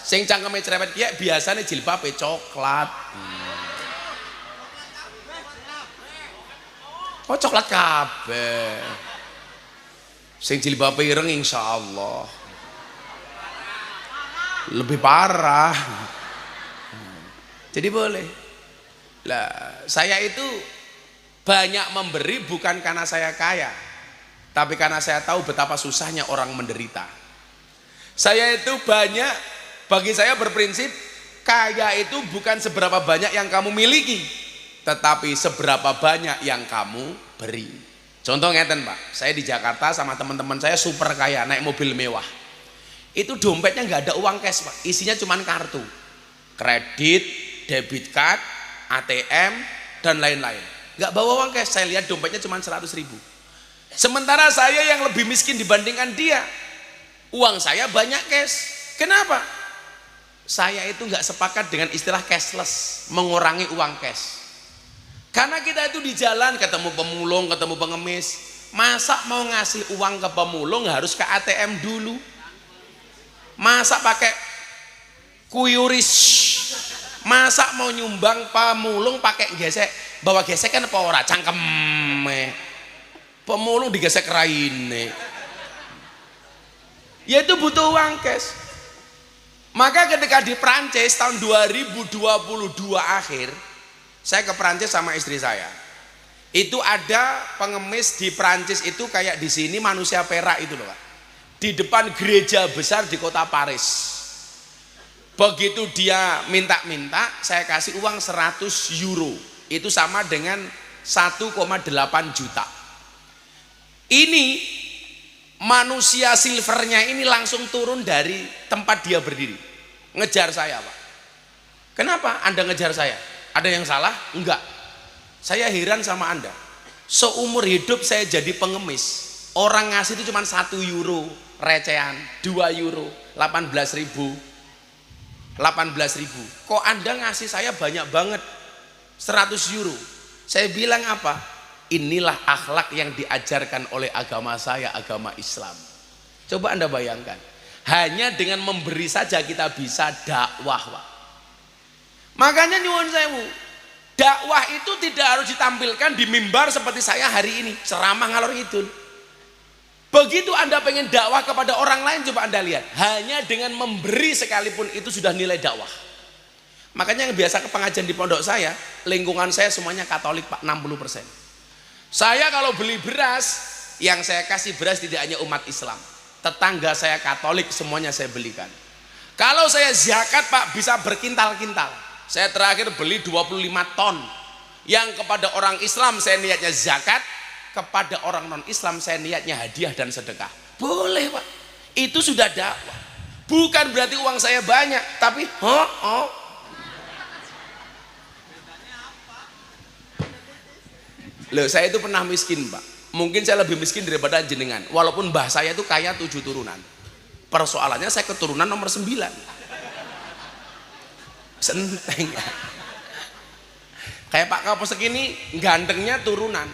Sing cangkeme cerewet ya biasanya jilbabe coklat. Oh coklat kabeh. Sing jilbabe ireng insyaallah. lebih parah. Jadi boleh. Lah, saya itu banyak memberi bukan karena saya kaya, tapi karena saya tahu betapa susahnya orang menderita. Saya itu banyak, bagi saya berprinsip, kaya itu bukan seberapa banyak yang kamu miliki, tetapi seberapa banyak yang kamu beri. Contoh ngeten Pak, saya di Jakarta sama teman-teman saya super kaya, naik mobil mewah. Itu dompetnya nggak ada uang cash Pak, isinya cuma kartu, kredit, debit card, ATM, dan lain-lain. Nggak bawa uang cash, saya lihat dompetnya cuma 100.000. Sementara saya yang lebih miskin dibandingkan dia, uang saya banyak cash. Kenapa? Saya itu nggak sepakat dengan istilah cashless, mengurangi uang cash. Karena kita itu di jalan ketemu pemulung, ketemu pengemis, masa mau ngasih uang ke pemulung harus ke ATM dulu? Masa pakai QRIS? Masa mau nyumbang pemulung pakai gesek? Bawa gesek kan apa ora? Cangkem. Pemulung digesek raine. Ya itu butuh uang cash. Maka ketika di Prancis tahun 2022 akhir, saya ke Prancis sama istri saya. Itu ada pengemis di Prancis itu kayak di sini manusia perak itu loh Pak. Di depan gereja besar di kota Paris. Begitu dia minta-minta, saya kasih uang 100 euro. Itu sama dengan 1,8 juta. Ini manusia silvernya ini langsung turun dari tempat dia berdiri, ngejar saya Pak. Kenapa Anda ngejar saya? Ada yang salah? Enggak. Saya heran sama Anda. Seumur hidup saya jadi pengemis, orang ngasih itu cuma 1 euro recehan, 2 euro, 18.000. Kok Anda ngasih saya banyak banget, 100 euro. Saya bilang apa? Inilah akhlak yang diajarkan oleh agama saya, agama Islam. Coba Anda bayangkan, hanya dengan memberi saja kita bisa dakwah Pak. Makanya nyuwun sewu, dakwah itu tidak harus ditampilkan di mimbar seperti saya hari ini, ceramah ngalor ngidul. Begitu Anda pengen dakwah kepada orang lain, coba Anda lihat, hanya dengan memberi sekalipun itu sudah nilai dakwah. Makanya yang biasa ke pengajian di pondok saya, lingkungan saya semuanya Katolik Pak, 60%. Saya kalau beli beras, yang saya kasih beras tidak hanya umat Islam, tetangga saya Katolik semuanya saya belikan. Kalau saya zakat Pak bisa berkintal-kintal. Saya terakhir beli 25 ton. Yang kepada orang Islam saya niatnya zakat, kepada orang non Islam saya niatnya hadiah dan sedekah. Boleh Pak, itu sudah dakwah. Bukan berarti uang saya banyak, tapi loh, saya itu pernah miskin Pak. Mungkin saya lebih miskin daripada jenengan. Walaupun mbah saya itu kaya 7 turunan. Persoalannya saya keturunan nomor 9. Senteng. Kayak Pak Kapolsek ini gantengnya turunan,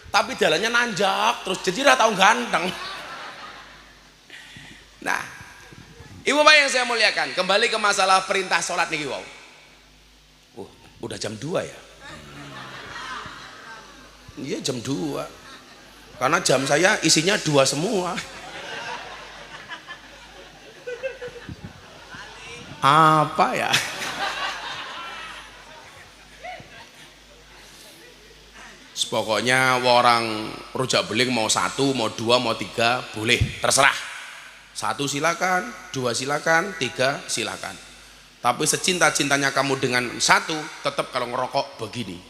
tapi jalannya nanjak terus, jadi tahu ganteng. Nah, Ibu Bapak yang saya muliakan, kembali ke masalah perintah sholat nih wow. Udah jam 2 ya? Iya jam 2. Karena jam saya isinya 2 semua. Apa ya? Pokoknya orang rujak beling mau 1, mau 2, mau 3 boleh, terserah. 1 silakan, 2 silakan, 3 silakan. Tapi secinta-cintanya kamu dengan 1, tetap kalau ngerokok begini.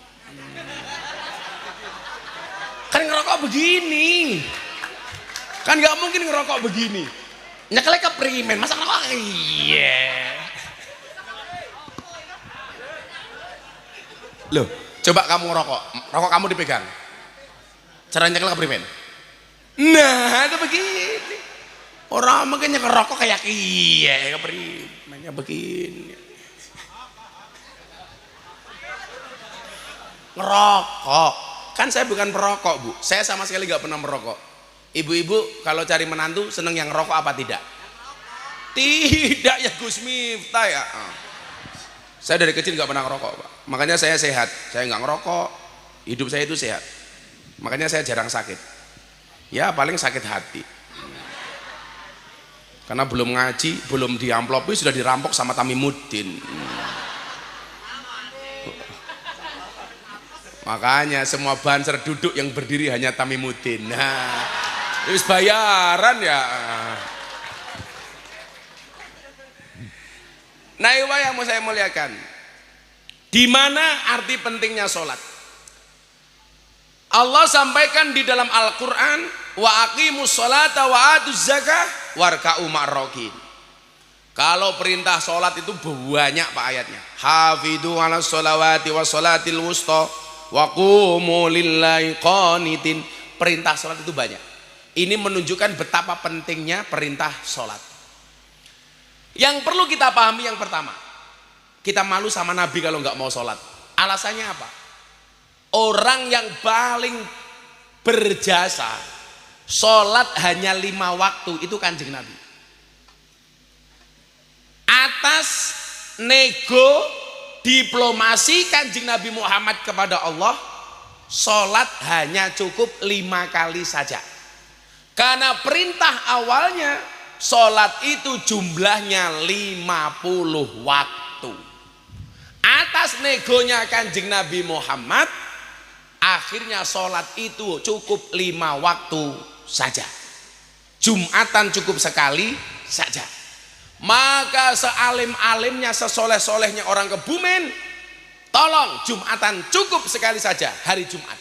Kan ngerokok begini, kan nggak mungkin ngerokok begini. Nyekelnya keprimen, masa ngerokok? Iya. Loh, coba kamu ngerokok, rokok kamu dipegang, cara nyekel keprimen. Nah, itu begini. Orang mungkin nyekel rokok kayak iya, keprimennya begini. Ngerokok. Kan saya bukan perokok Bu, saya sama sekali gak pernah merokok. Ibu-ibu kalau cari menantu seneng yang ngerokok apa tidak? Tidak ya Gus Miftah ya. Saya dari kecil gak pernah ngerokok Pak. Makanya saya sehat, saya gak ngerokok, hidup saya itu sehat. Makanya saya jarang sakit. Ya paling sakit hati. Karena belum ngaji, belum diamplopi sudah dirampok sama Tamimuddin. Makanya semua banser duduk yang berdiri hanya Tamimuddin. Nah, terus bayaran ya. Nah, yang mau saya muliakan, di mana arti pentingnya sholat? Allah sampaikan di dalam Al-Quran, wa aqimus sholata wa atuz zakah warka'u ma'rokin. Kalau perintah sholat itu banyak pak ayatnya. Hafidhu ala sholawati wa sholatil wusta wa qumu lillahi qanitin. Perintah sholat itu banyak. Ini menunjukkan betapa pentingnya perintah sholat. Yang perlu kita pahami yang pertama, kita malu sama Nabi kalau nggak mau sholat. Alasannya apa? Orang yang paling berjasa sholat hanya 5 waktu itu Kanjeng Nabi. Atas nego diplomasi Kanjeng Nabi Muhammad kepada Allah, sholat hanya cukup 5 kali saja. Karena perintah awalnya sholat itu jumlahnya 50 waktu. Atas negonya Kanjeng Nabi Muhammad, akhirnya sholat itu cukup 5 waktu saja. Jumatan cukup sekali saja. Maka sealim-alimnya, sesoleh-solehnya orang Kebumen, tolong Jumatan cukup sekali saja hari Jumat.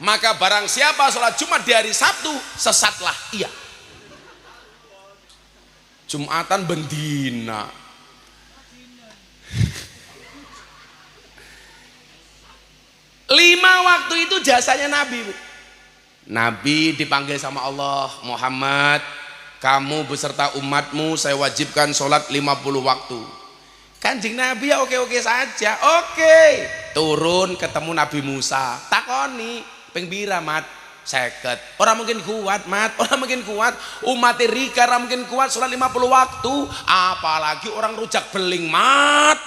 Maka barang siapa sholat Jumat di hari Sabtu, sesatlah ia. Jumatan bendina. Lima waktu itu jasanya Nabi. Nabi dipanggil sama Allah, Muhammad, kamu beserta umatmu saya wajibkan sholat 50 waktu. Kanjeng Nabi ya oke-oke saja. Oke. Turun ketemu Nabi Musa. Takoni, ping pira mat? 50. Orang mungkin kuat mat, orang mungkin kuat. Umat Rika orang mungkin kuat sholat 50 waktu. Apalagi orang rujak beling mat.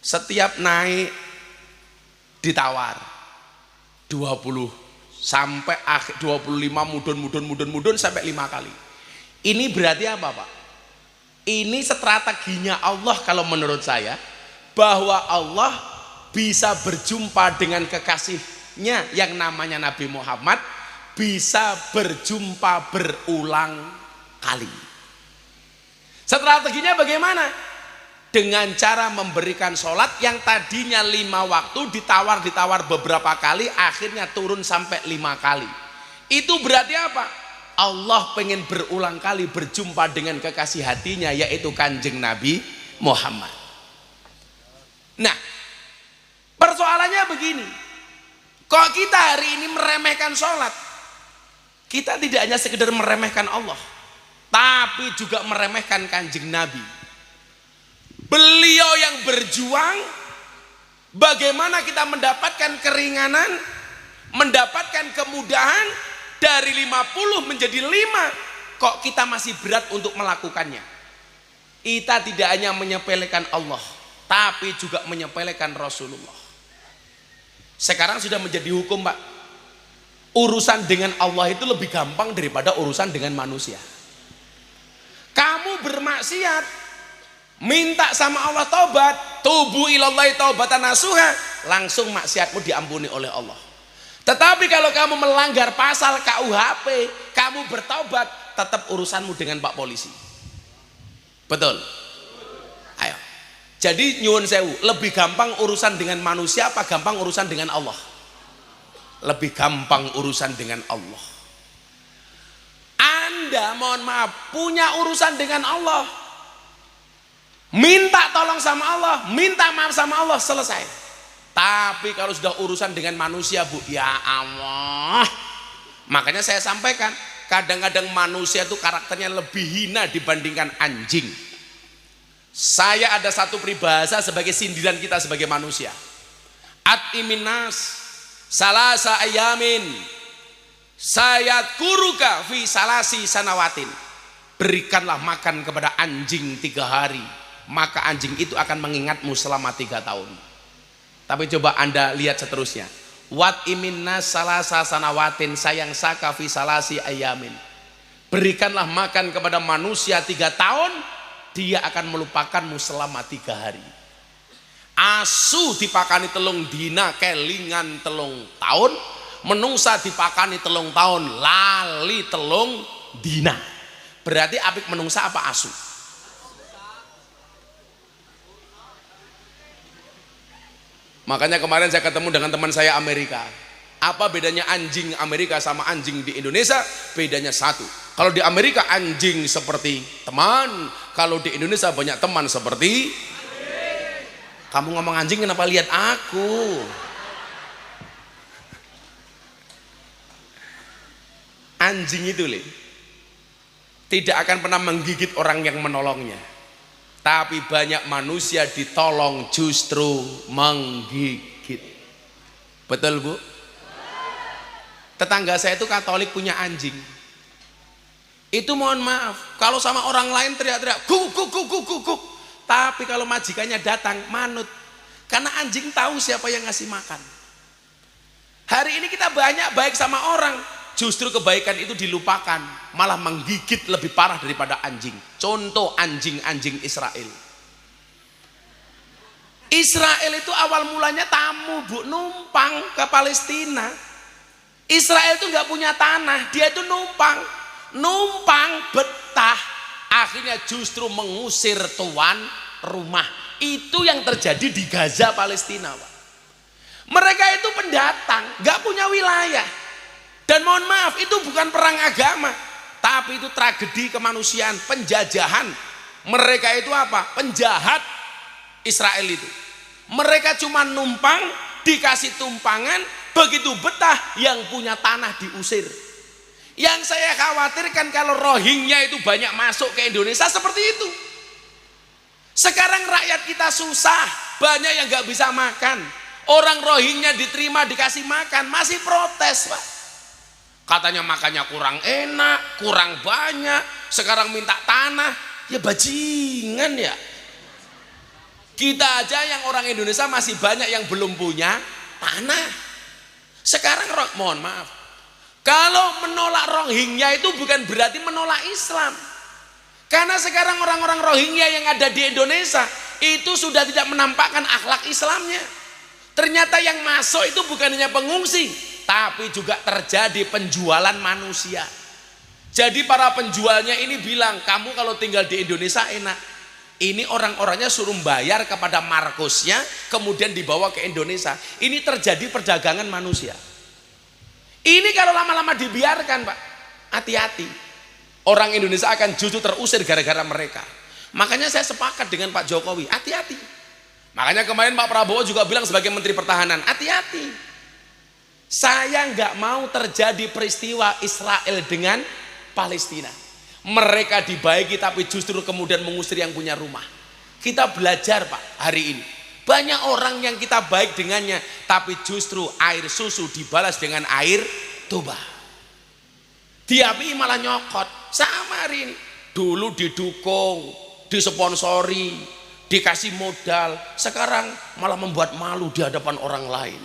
Setiap naik ditawar 20 sampai akhir 25 mudun sampai 5 kali. Ini berarti apa Pak? Ini strateginya Allah kalau menurut saya, bahwa Allah bisa berjumpa dengan kekasihnya yang namanya Nabi Muhammad, bisa berjumpa berulang kali. Strateginya bagaimana? Dengan cara memberikan sholat yang tadinya 5 waktu ditawar beberapa kali, akhirnya turun sampai 5 kali. Itu berarti apa? Allah pengen berulang kali berjumpa dengan kekasih hatinya, yaitu Kanjeng Nabi Muhammad. Nah, persoalannya begini, kok kita hari ini meremehkan sholat? Kita tidak hanya sekedar meremehkan Allah, tapi juga meremehkan Kanjeng Nabi. Beliau yang berjuang, bagaimana kita mendapatkan keringanan, mendapatkan kemudahan dari 50 menjadi 5, kok kita masih berat untuk melakukannya? Kita tidak hanya menyepelekan Allah, tapi juga menyepelekan Rasulullah. Sekarang sudah menjadi hukum Pak, urusan dengan Allah itu lebih gampang daripada urusan dengan manusia. Kamu bermaksiat, minta sama Allah taubat, tubu ilallahi taubatan nasuha, langsung maksiatmu diampuni oleh Allah. Tetapi kalau kamu melanggar pasal KUHP, kamu bertaubat, tetap urusanmu dengan Pak Polisi. Betul? Ayo. Jadi nyuwun sewu, lebih gampang urusan dengan manusia apa gampang urusan dengan Allah? Lebih gampang urusan dengan Allah. Anda mohon maaf punya urusan dengan Allah, minta tolong sama Allah, minta maaf sama Allah, selesai. Tapi kalau sudah urusan dengan manusia Bu, ya Allah. Makanya saya sampaikan, kadang-kadang manusia itu karakternya lebih hina dibandingkan anjing. Saya ada satu peribahasa sebagai sindiran kita sebagai manusia. At'imin nas salasa ayamin sayat kuruka fi salasi sanawatin. Berikanlah makan kepada anjing 3 hari, maka anjing itu akan mengingatmu selama 3 tahun. Tapi coba Anda lihat seterusnya, Wat iminna salasa sanawatin sayang saka fi salasi ayamin. Berikanlah makan kepada manusia 3 tahun, dia akan melupakanmu selama 3 hari. Asu dipakani 3 dina kelingan 3 tahun, menungsa dipakani 3 tahun lali 3 dina. Berarti apik menungsa apa asu? Makanya kemarin saya ketemu dengan teman saya Amerika. Apa bedanya anjing Amerika sama anjing di Indonesia? Bedanya 1. Kalau di Amerika anjing seperti teman, kalau di Indonesia banyak teman seperti kamu ngomong anjing kenapa lihat aku? Anjing itu tidak akan pernah menggigit orang yang menolongnya. Tapi banyak manusia ditolong justru menggigit. Betul Bu? Tetangga saya itu Katolik punya anjing. Itu mohon maaf, kalau sama orang lain teriak-teriak guk guk guk guk guk guk. Tapi kalau majikannya datang manut. Karena anjing tahu siapa yang ngasih makan. Hari ini kita banyak baik sama orang, justru kebaikan itu dilupakan, malah menggigit lebih parah daripada anjing. Contoh anjing-anjing Israel. Israel itu awal mulanya tamu Bu, numpang ke Palestina. Israel itu nggak punya tanah, dia itu numpang betah, akhirnya justru mengusir tuan rumah. Itu yang terjadi di Gaza Palestina Pak. Mereka itu pendatang, nggak punya wilayah. Dan mohon maaf, itu bukan perang agama, tapi itu tragedi kemanusiaan, penjajahan. Mereka itu apa? Penjahat Israel itu. Mereka cuma numpang, dikasih tumpangan, begitu betah, yang punya tanah diusir. Yang saya khawatirkan kalau Rohingya itu banyak masuk ke Indonesia seperti itu. Sekarang rakyat kita susah, banyak yang nggak bisa makan. Orang Rohingya diterima dikasih makan, masih protes Pak. Katanya makannya kurang enak, kurang banyak, sekarang minta tanah, ya bajingan ya. Kita aja yang orang Indonesia masih banyak yang belum punya tanah. Sekarang mohon maaf, kalau menolak Rohingya itu bukan berarti menolak Islam. Karena sekarang orang-orang Rohingya yang ada di Indonesia itu sudah tidak menampakkan akhlak Islamnya. Ternyata yang masuk itu bukan hanya pengungsi, tapi juga terjadi penjualan manusia. Jadi para penjualnya ini bilang, kamu kalau tinggal di Indonesia enak. Ini orang-orangnya suruh bayar kepada markusnya, kemudian dibawa ke Indonesia. Ini terjadi perdagangan manusia. Ini kalau lama-lama dibiarkan Pak, hati-hati. Orang Indonesia akan justru terusir gara-gara mereka. Makanya saya sepakat dengan Pak Jokowi, hati-hati. Makanya kemarin Pak Prabowo juga bilang sebagai Menteri Pertahanan, hati-hati. Saya nggak mau terjadi peristiwa Israel dengan Palestina. Mereka dibaiki tapi justru kemudian mengusir yang punya rumah. Kita belajar Pak hari ini. Banyak orang yang kita baik dengannya, tapi justru air susu dibalas dengan air tuba. Diapi malah nyokot. Sama hari ini. Dulu didukung, disponsori, dikasih modal. Sekarang malah membuat malu di hadapan orang lain.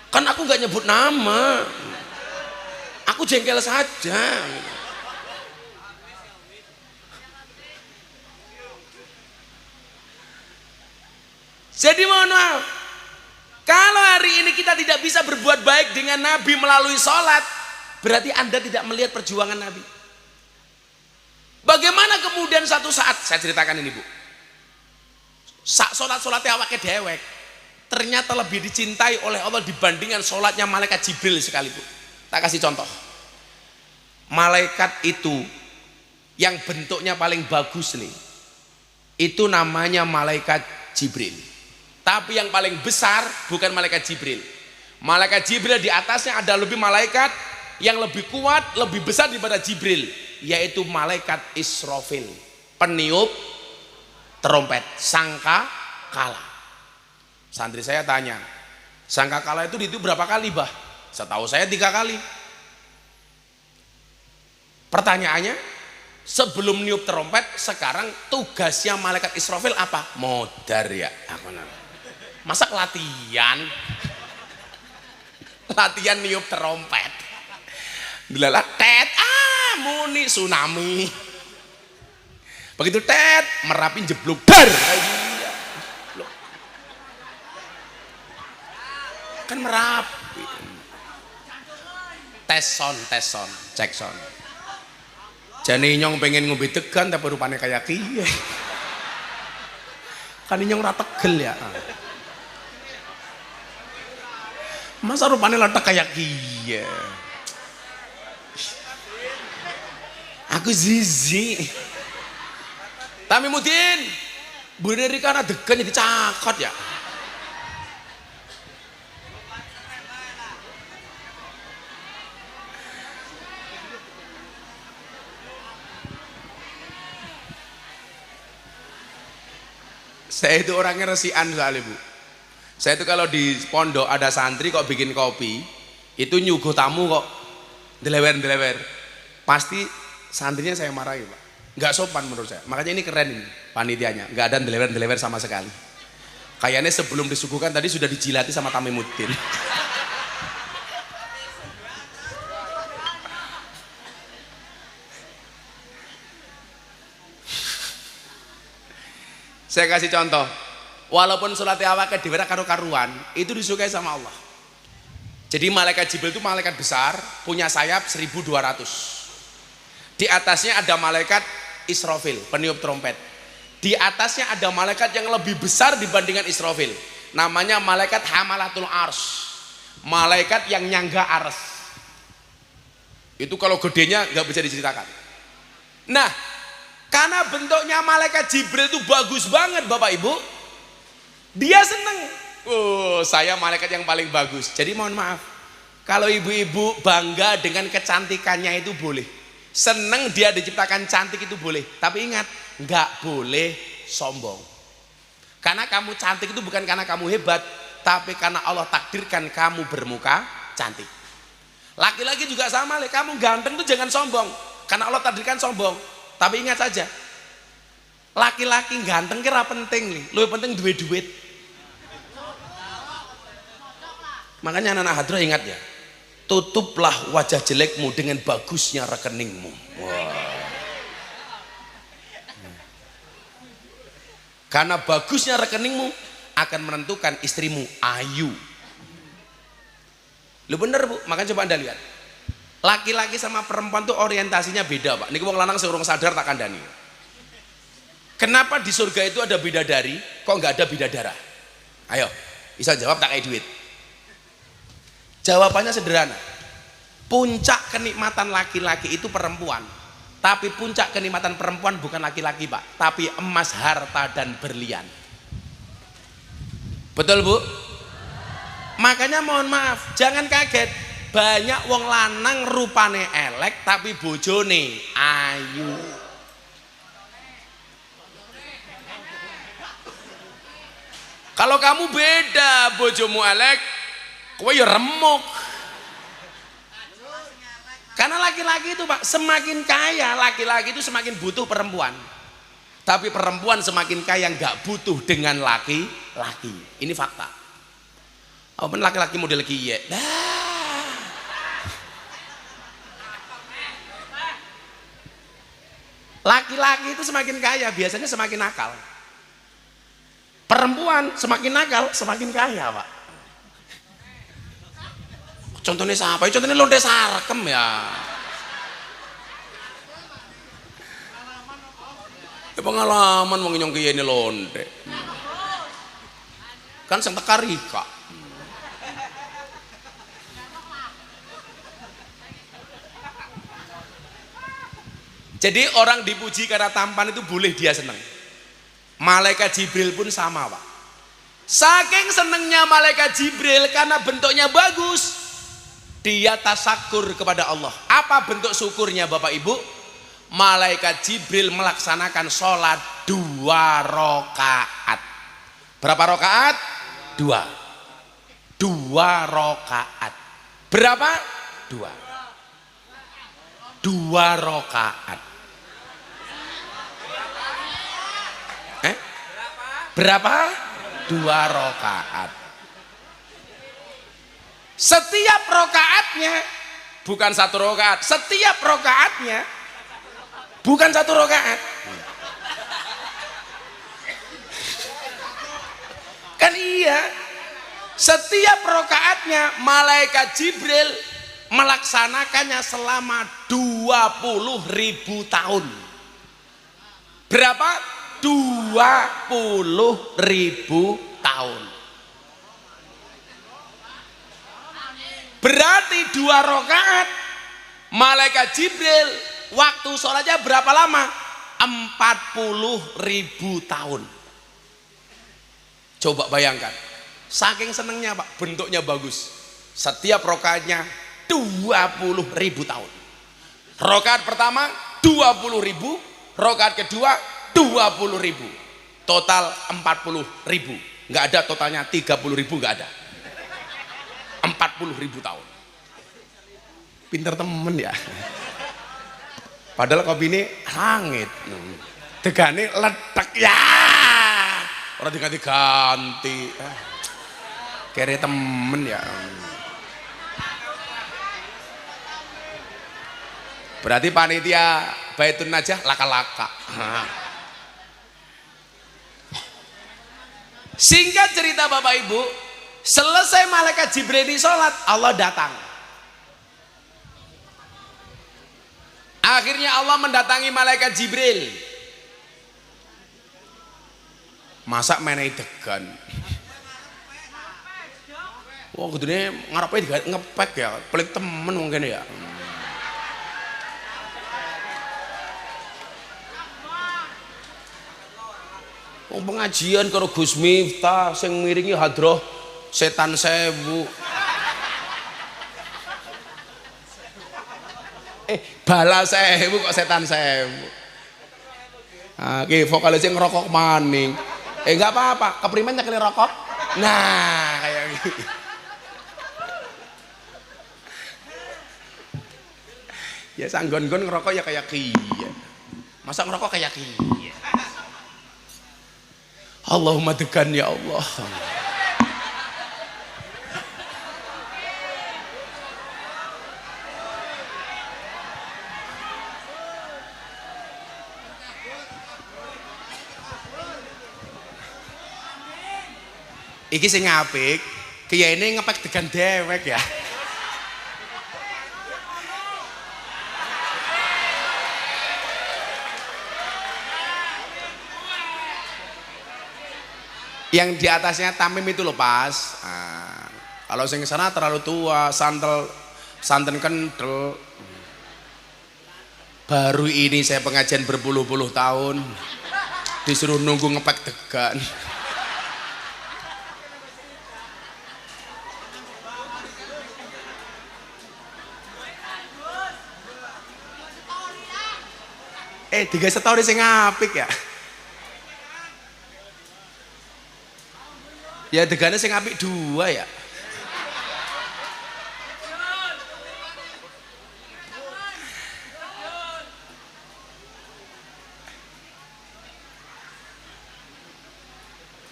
Kan aku nggak nyebut nama. Aku jengkel saja. Jadi mohon maaf, kalau hari ini kita tidak bisa berbuat baik dengan Nabi melalui sholat, berarti Anda tidak melihat perjuangan Nabi. Bagaimana kemudian satu saat, saya ceritakan ini Bu, sholat-sholatnya awake dewek, ternyata lebih dicintai oleh Allah dibandingkan sholatnya malaikat Jibril sekalipun. Tak kasih contoh, malaikat itu yang bentuknya paling bagus nih, itu namanya malaikat Jibril. Tapi yang paling besar bukan malaikat Jibril. Malaikat Jibril di atasnya ada lebih malaikat yang lebih kuat, lebih besar daripada Jibril, yaitu malaikat Israfil, peniup trompet, sangka kala. Santri saya tanya, sangka kala itu berapa kali Bah? Setahu saya 3 kali. Pertanyaannya, sebelum niup trompet, sekarang tugasnya malaikat Israfil apa? Modar ya. Masa latihan? latihan niup trompet. Delalah tet muni tsunami. Begitu tet Merapi jeblok dar. Kan Merapi. Tes sound, cek sound. Jane Inyong pengen ngombe degan tapi rupane kayak kiye. Kan Inyong ra tegel ya. Masa rupane letek kayak kiye. Aku zizi. Tapi Mudin, bener karena degan jadi cakot ya. Saya itu orangnya resian soalnya Bu. Saya itu kalau di pondok ada santri kok bikin kopi, itu nyuguh tamu kok delewer. Pasti santrinya saya marahi Pak. Nggak sopan menurut saya. Makanya ini keren ini panitianya. Nggak ada delewer sama sekali. Kayaknya sebelum disuguhkan tadi sudah dijilati sama Tamimuddin. Saya kasih contoh, walaupun sholatnya awake dhewe karo karuan, itu disukai sama Allah. Jadi malaikat Jibril itu malaikat besar, punya sayap 1200. Di atasnya ada malaikat Israfil, peniup trompet. Di atasnya ada malaikat yang lebih besar dibandingkan Israfil. Namanya malaikat Hamalatul Ars. Malaikat yang nyangga ars. Itu kalau gedenya nggak bisa diceritakan. Nah, karena bentuknya malaikat Jibril itu bagus banget Bapak Ibu, dia seneng. Oh, saya malaikat yang paling bagus. Jadi mohon maaf, kalau ibu-ibu bangga dengan kecantikannya itu boleh. Seneng dia diciptakan cantik itu boleh. Tapi ingat, nggak boleh sombong. Karena kamu cantik itu bukan karena kamu hebat, tapi karena Allah takdirkan kamu bermuka cantik. Laki-laki juga sama, kamu ganteng itu jangan sombong, karena Allah takdirkan sombong. Tapi ingat saja, laki-laki ganteng kira penting nih, lebih penting duit. Makanya anak-anak hadroh ingat ya, tutuplah wajah jelekmu dengan bagusnya rekeningmu. Wow. Karena bagusnya rekeningmu akan menentukan istrimu ayu. Lu bener Bu, makanya coba Anda lihat. Laki-laki sama perempuan tuh orientasinya beda Pak. Niki wong lanang seurung sadar tak kandani. Kenapa di surga itu ada bidadari, kok nggak ada bidadara? Ayo, bisa jawab tak kayak duit. Jawabannya sederhana. Puncak kenikmatan laki-laki itu perempuan. Tapi puncak kenikmatan perempuan bukan laki-laki Pak, tapi emas, harta dan berlian. Betul Bu? Makanya mohon maaf, jangan kaget. Banyak wong lanang rupane elek tapi bojone ayu. Kalau kamu beda, bojomu elek, kowe ya remuk. Karena laki-laki itu Pak, semakin kaya laki-laki itu semakin butuh perempuan. Tapi perempuan semakin kaya nggak butuh dengan laki-laki. Ini fakta. Apa laki-laki model kiye? Laki-laki itu semakin kaya biasanya semakin nakal. Perempuan semakin nakal semakin kaya Pak. Contohnya siapa? Contohnya Londe Sarkem ya. Pengalaman mau nyong kiye ini Londe. Kan sing teka Rika. Jadi orang dipuji karena tampan itu boleh dia senang. Malaikat Jibril pun sama Pak. Saking senengnya malaikat Jibril karena bentuknya bagus, dia tasakur kepada Allah. Apa bentuk syukurnya Bapak Ibu? Malaikat Jibril melaksanakan sholat 2 rakaat. Berapa rakaat? 2 rakaat. Berapa? 2 rakaat. Berapa? 2 rakaat. Setiap rokaatnya bukan satu rokaat, setiap rokaatnya bukan satu rokaat. Kan iya, setiap rokaatnya malaikat Jibril melaksanakannya selama 20.000 tahun. Berapa? 20.000 tahun. Berarti 2 rokaat malaikat Jibril waktu sholatnya berapa lama? 40.000 tahun. Coba bayangkan, saking senengnya Pak, bentuknya bagus. Setiap rokaatnya 20.000 tahun. Rokaat pertama 20.000, rokaat kedua 20.000, total 40.000. Nggak ada totalnya 30.000, nggak ada. 40.000 tahun. Pinter temen ya. Padahal kopi ini langit, degane letek ya. Orang diganti-ganti. Kere temen ya. Berarti panitia Baitun Najah laka-laka. Singkat cerita Bapak Ibu, selesai malaikat Jibril di sholat, Allah datang. Akhirnya Allah mendatangi malaikat Jibril. Masa menehi degan. Wah, kudune ngarepe ngepek ya, pelik temen mungkin ya. Wong pengajian karo Gus Miftah sing miringi hadroh setan 1000. Bala 1000 kok setan 1000. Ah, ki vokalis sing ngerokok maning. Enggak apa-apa, keprimen nyekel rokok. Nah, kayak gitu. Ya sanggon-gon ngerokok ya kayak kiye. Masa ngerokok kayak kiye? Allahumma degan ya Allah. Iki sing apik, kiyene ngepek degan dewek ya. Yang di atasnya tamim itu loh Pas. Nah, kalau sing sana terlalu tua, santen kental. Baru ini saya pengajian berpuluh-puluh tahun, disuruh nunggu ngepek degan. Tiga story sing apik ya. Ya degane sing apik 2 ya.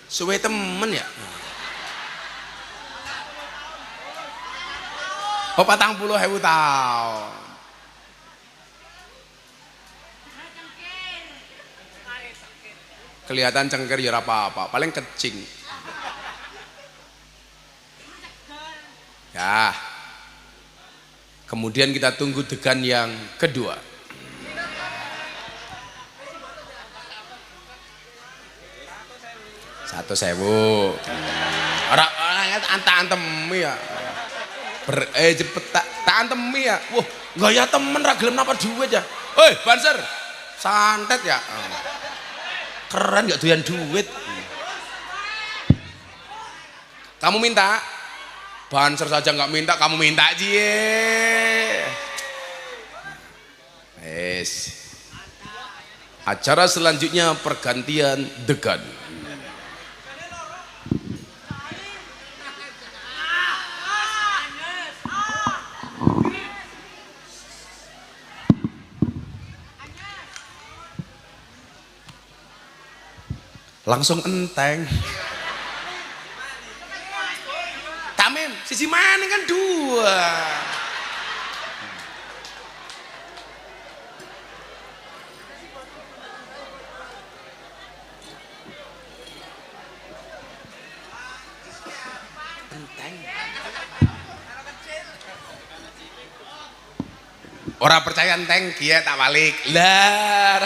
Suwe temen ya. Oh 40.000 tahun. Kelihatan cengker ya apa-apa, paling kecing. Ya. Kemudian kita tunggu degan yang kedua. Satu 1.000. Orang antemi ya. Cepet tak antemi ya. Wah, gaya temen ra gelem napa duit ya. Banser. Santet ya. Keren gak doyan duit. Kamu minta? Banser saja nggak minta, kamu minta aja. Yes. Acara selanjutnya pergantian degan. Langsung enteng. Tamim, sisi mana kan 2. Wah. Orang percaya enteng, dia tak balik. Lah,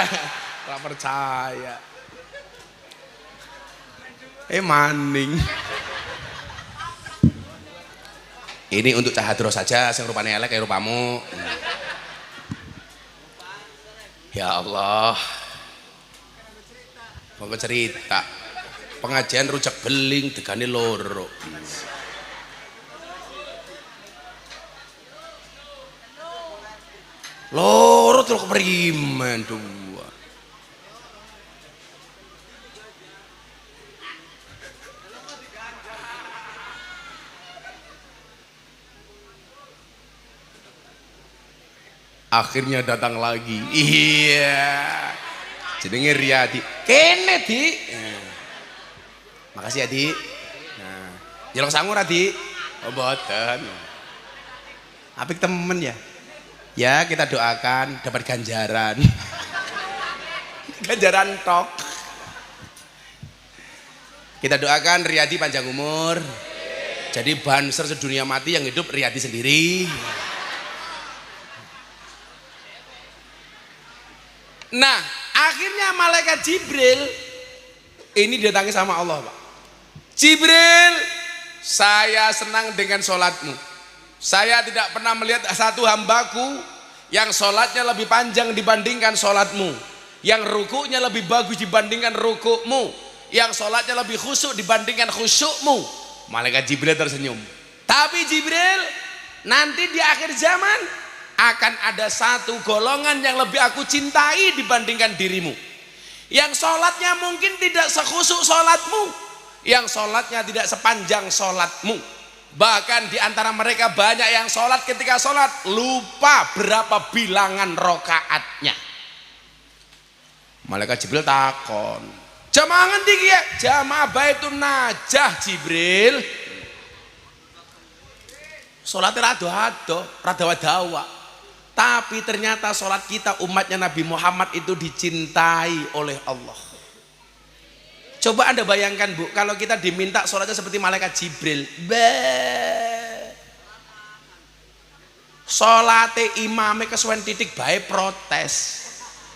orang percaya. Maning. Ini untuk Cahadro saja, yang rupanya elek kayak rupamu. Ya Allah. Mau cerita. Pengajian rujak beling degane loro. Loro tuh keperimen dua. Akhirnya datang lagi. Iya. Jenenge Riyadi. Kene, Di. Makasih ya, Di. Nah, jelok sangu ra, Di? Oh, boten. Apik temen ya. Ya, kita doakan dapat ganjaran. Ganjaran tok. Kita doakan Riyadi panjang umur. Jadi banser sedunia mati, yang hidup Riyadi sendiri. Nah, akhirnya malaikat Jibril ini didatangi sama Allah, Pak. Jibril, saya senang dengan sholatmu. Saya tidak pernah melihat satu hambaku yang sholatnya lebih panjang dibandingkan sholatmu, yang rukuknya lebih bagus dibandingkan rukukmu, yang sholatnya lebih khusyuk dibandingkan khusyukmu. Malaikat Jibril tersenyum. Tapi Jibril, nanti di akhir zaman akan ada satu golongan yang lebih aku cintai dibandingkan dirimu, yang sholatnya mungkin tidak sekhusyuk sholatmu, yang sholatnya tidak sepanjang sholatmu. Bahkan di antara mereka banyak yang sholat ketika sholat lupa berapa bilangan rokaatnya. Malaikat Jibril takon, jamaah ngendi ki ya? Jamaah Baitun Najah Jibril. Sholatnya rada-dawa. Tapi ternyata sholat kita umatnya Nabi Muhammad itu dicintai oleh Allah. Coba Anda bayangkan, Bu, kalau kita diminta sholatnya seperti malaikat Jibril. Sholatnya imamnya kesuwen titik baik protes.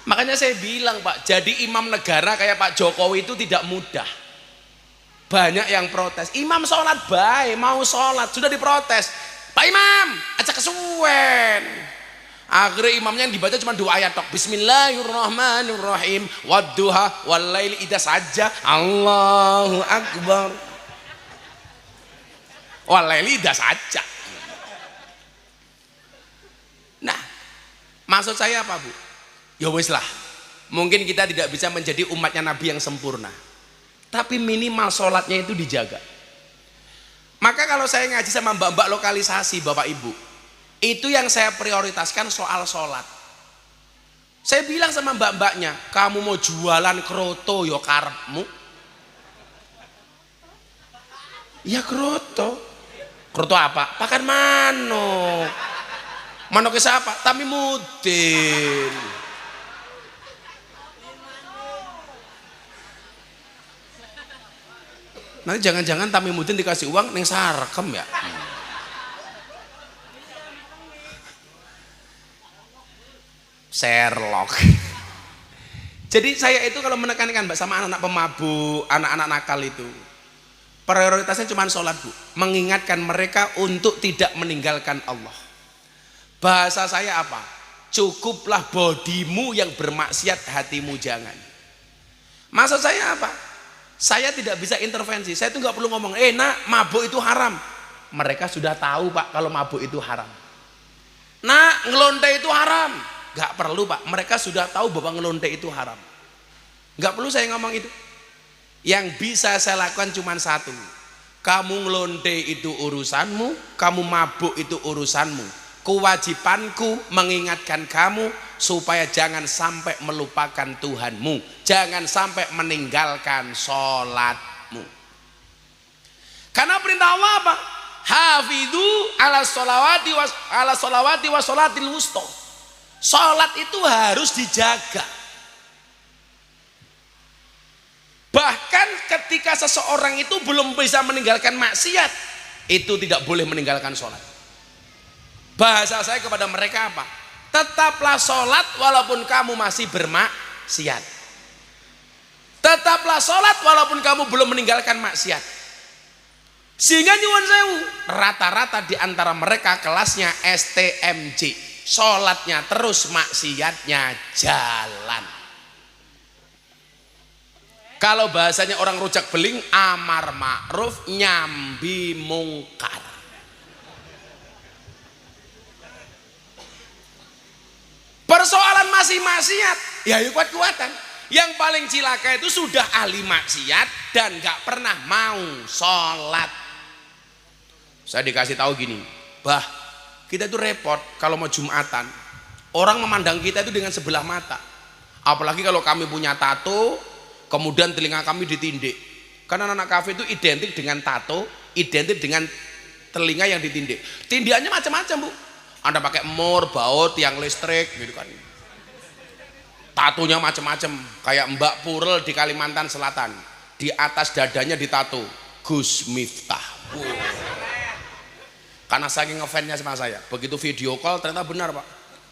Makanya saya bilang, Pak, jadi imam negara kayak Pak Jokowi itu tidak mudah. Banyak yang protes. Imam sholat baik, mau sholat, sudah diprotes. Pak Imam, aja kesuwen. Akhirnya imamnya yang dibaca cuma 2 ayat tok. Bismillahirrahmanirrahim. Wadduha walaili idza saja. Allahu akbar. Walaili idza saja. Nah, maksud saya apa, Bu? Ya wis lah. Mungkin kita tidak bisa menjadi umatnya Nabi yang sempurna. Tapi minimal sholatnya itu dijaga. Maka kalau saya ngaji sama mbak-mbak lokalisasi, Bapak Ibu, itu yang saya prioritaskan soal sholat. Saya bilang sama mbak-mbaknya, kamu mau jualan kroto yo karepmu. Ya kroto. Kroto apa? Pakan manuk. Manuknya siapa? Tami Mudin. Nanti jangan-jangan Tami Mudin dikasih uang neng sarkem ya. Sherlock. Jadi saya itu kalau menekankan, Mbak, sama anak-anak pemabuk, anak-anak nakal itu, prioritasnya cuma sholat, Bu. Mengingatkan mereka untuk tidak meninggalkan Allah. Bahasa saya apa? Cukuplah bodimu yang bermaksiat, hatimu jangan. Maksud saya apa? Saya tidak bisa intervensi. Saya itu nggak perlu ngomong, nak, mabuk itu haram. Mereka sudah tahu, Pak, kalau mabuk itu haram. Nak, ngelonte itu haram. Gak perlu, Pak, mereka sudah tahu bahwa ngelonte itu haram. Gak perlu saya ngomong itu. Yang bisa saya lakukan cuma satu. Kamu ngelonte itu urusanmu, kamu mabuk itu urusanmu. Kewajibanku mengingatkan kamu supaya jangan sampai melupakan Tuhanmu, jangan sampai meninggalkan sholatmu. Karena perintah Allah apa? Hafidhu ala sholawati wa sholatil wusta. Sholat itu harus dijaga. Bahkan ketika seseorang itu belum bisa meninggalkan maksiat, itu tidak boleh meninggalkan sholat. Bahasa saya kepada mereka apa? Tetaplah sholat walaupun kamu masih bermaksiat. Tetaplah sholat walaupun kamu belum meninggalkan maksiat. Sehingga nyuwun sewu, rata-rata di antara mereka kelasnya STMJ, sholatnya terus, maksiatnya jalan. Kalau bahasanya orang rujak beling, amar ma'ruf nyambi mungkar. Persoalan masih maksiat, ya kuat-kuatan. Yang paling cilaka itu sudah ahli maksiat dan gak pernah mau sholat. Saya dikasih tahu gini, bah, kita itu repot kalau mau Jumatan. Orang memandang kita itu dengan sebelah mata. Apalagi kalau kami punya tato, kemudian telinga kami ditindik. Karena anak kafe itu identik dengan tato, identik dengan telinga yang ditindik. Tindikannya macam-macam, Bu. Anda pakai mor, baut, tiang listrik gitu kan. Tatonya macam-macam, kayak Mbak Purel di Kalimantan Selatan. Di atas dadanya ditato Gus Miftah. Karena saking ngefansnya sama saya, begitu video call ternyata benar, Pak,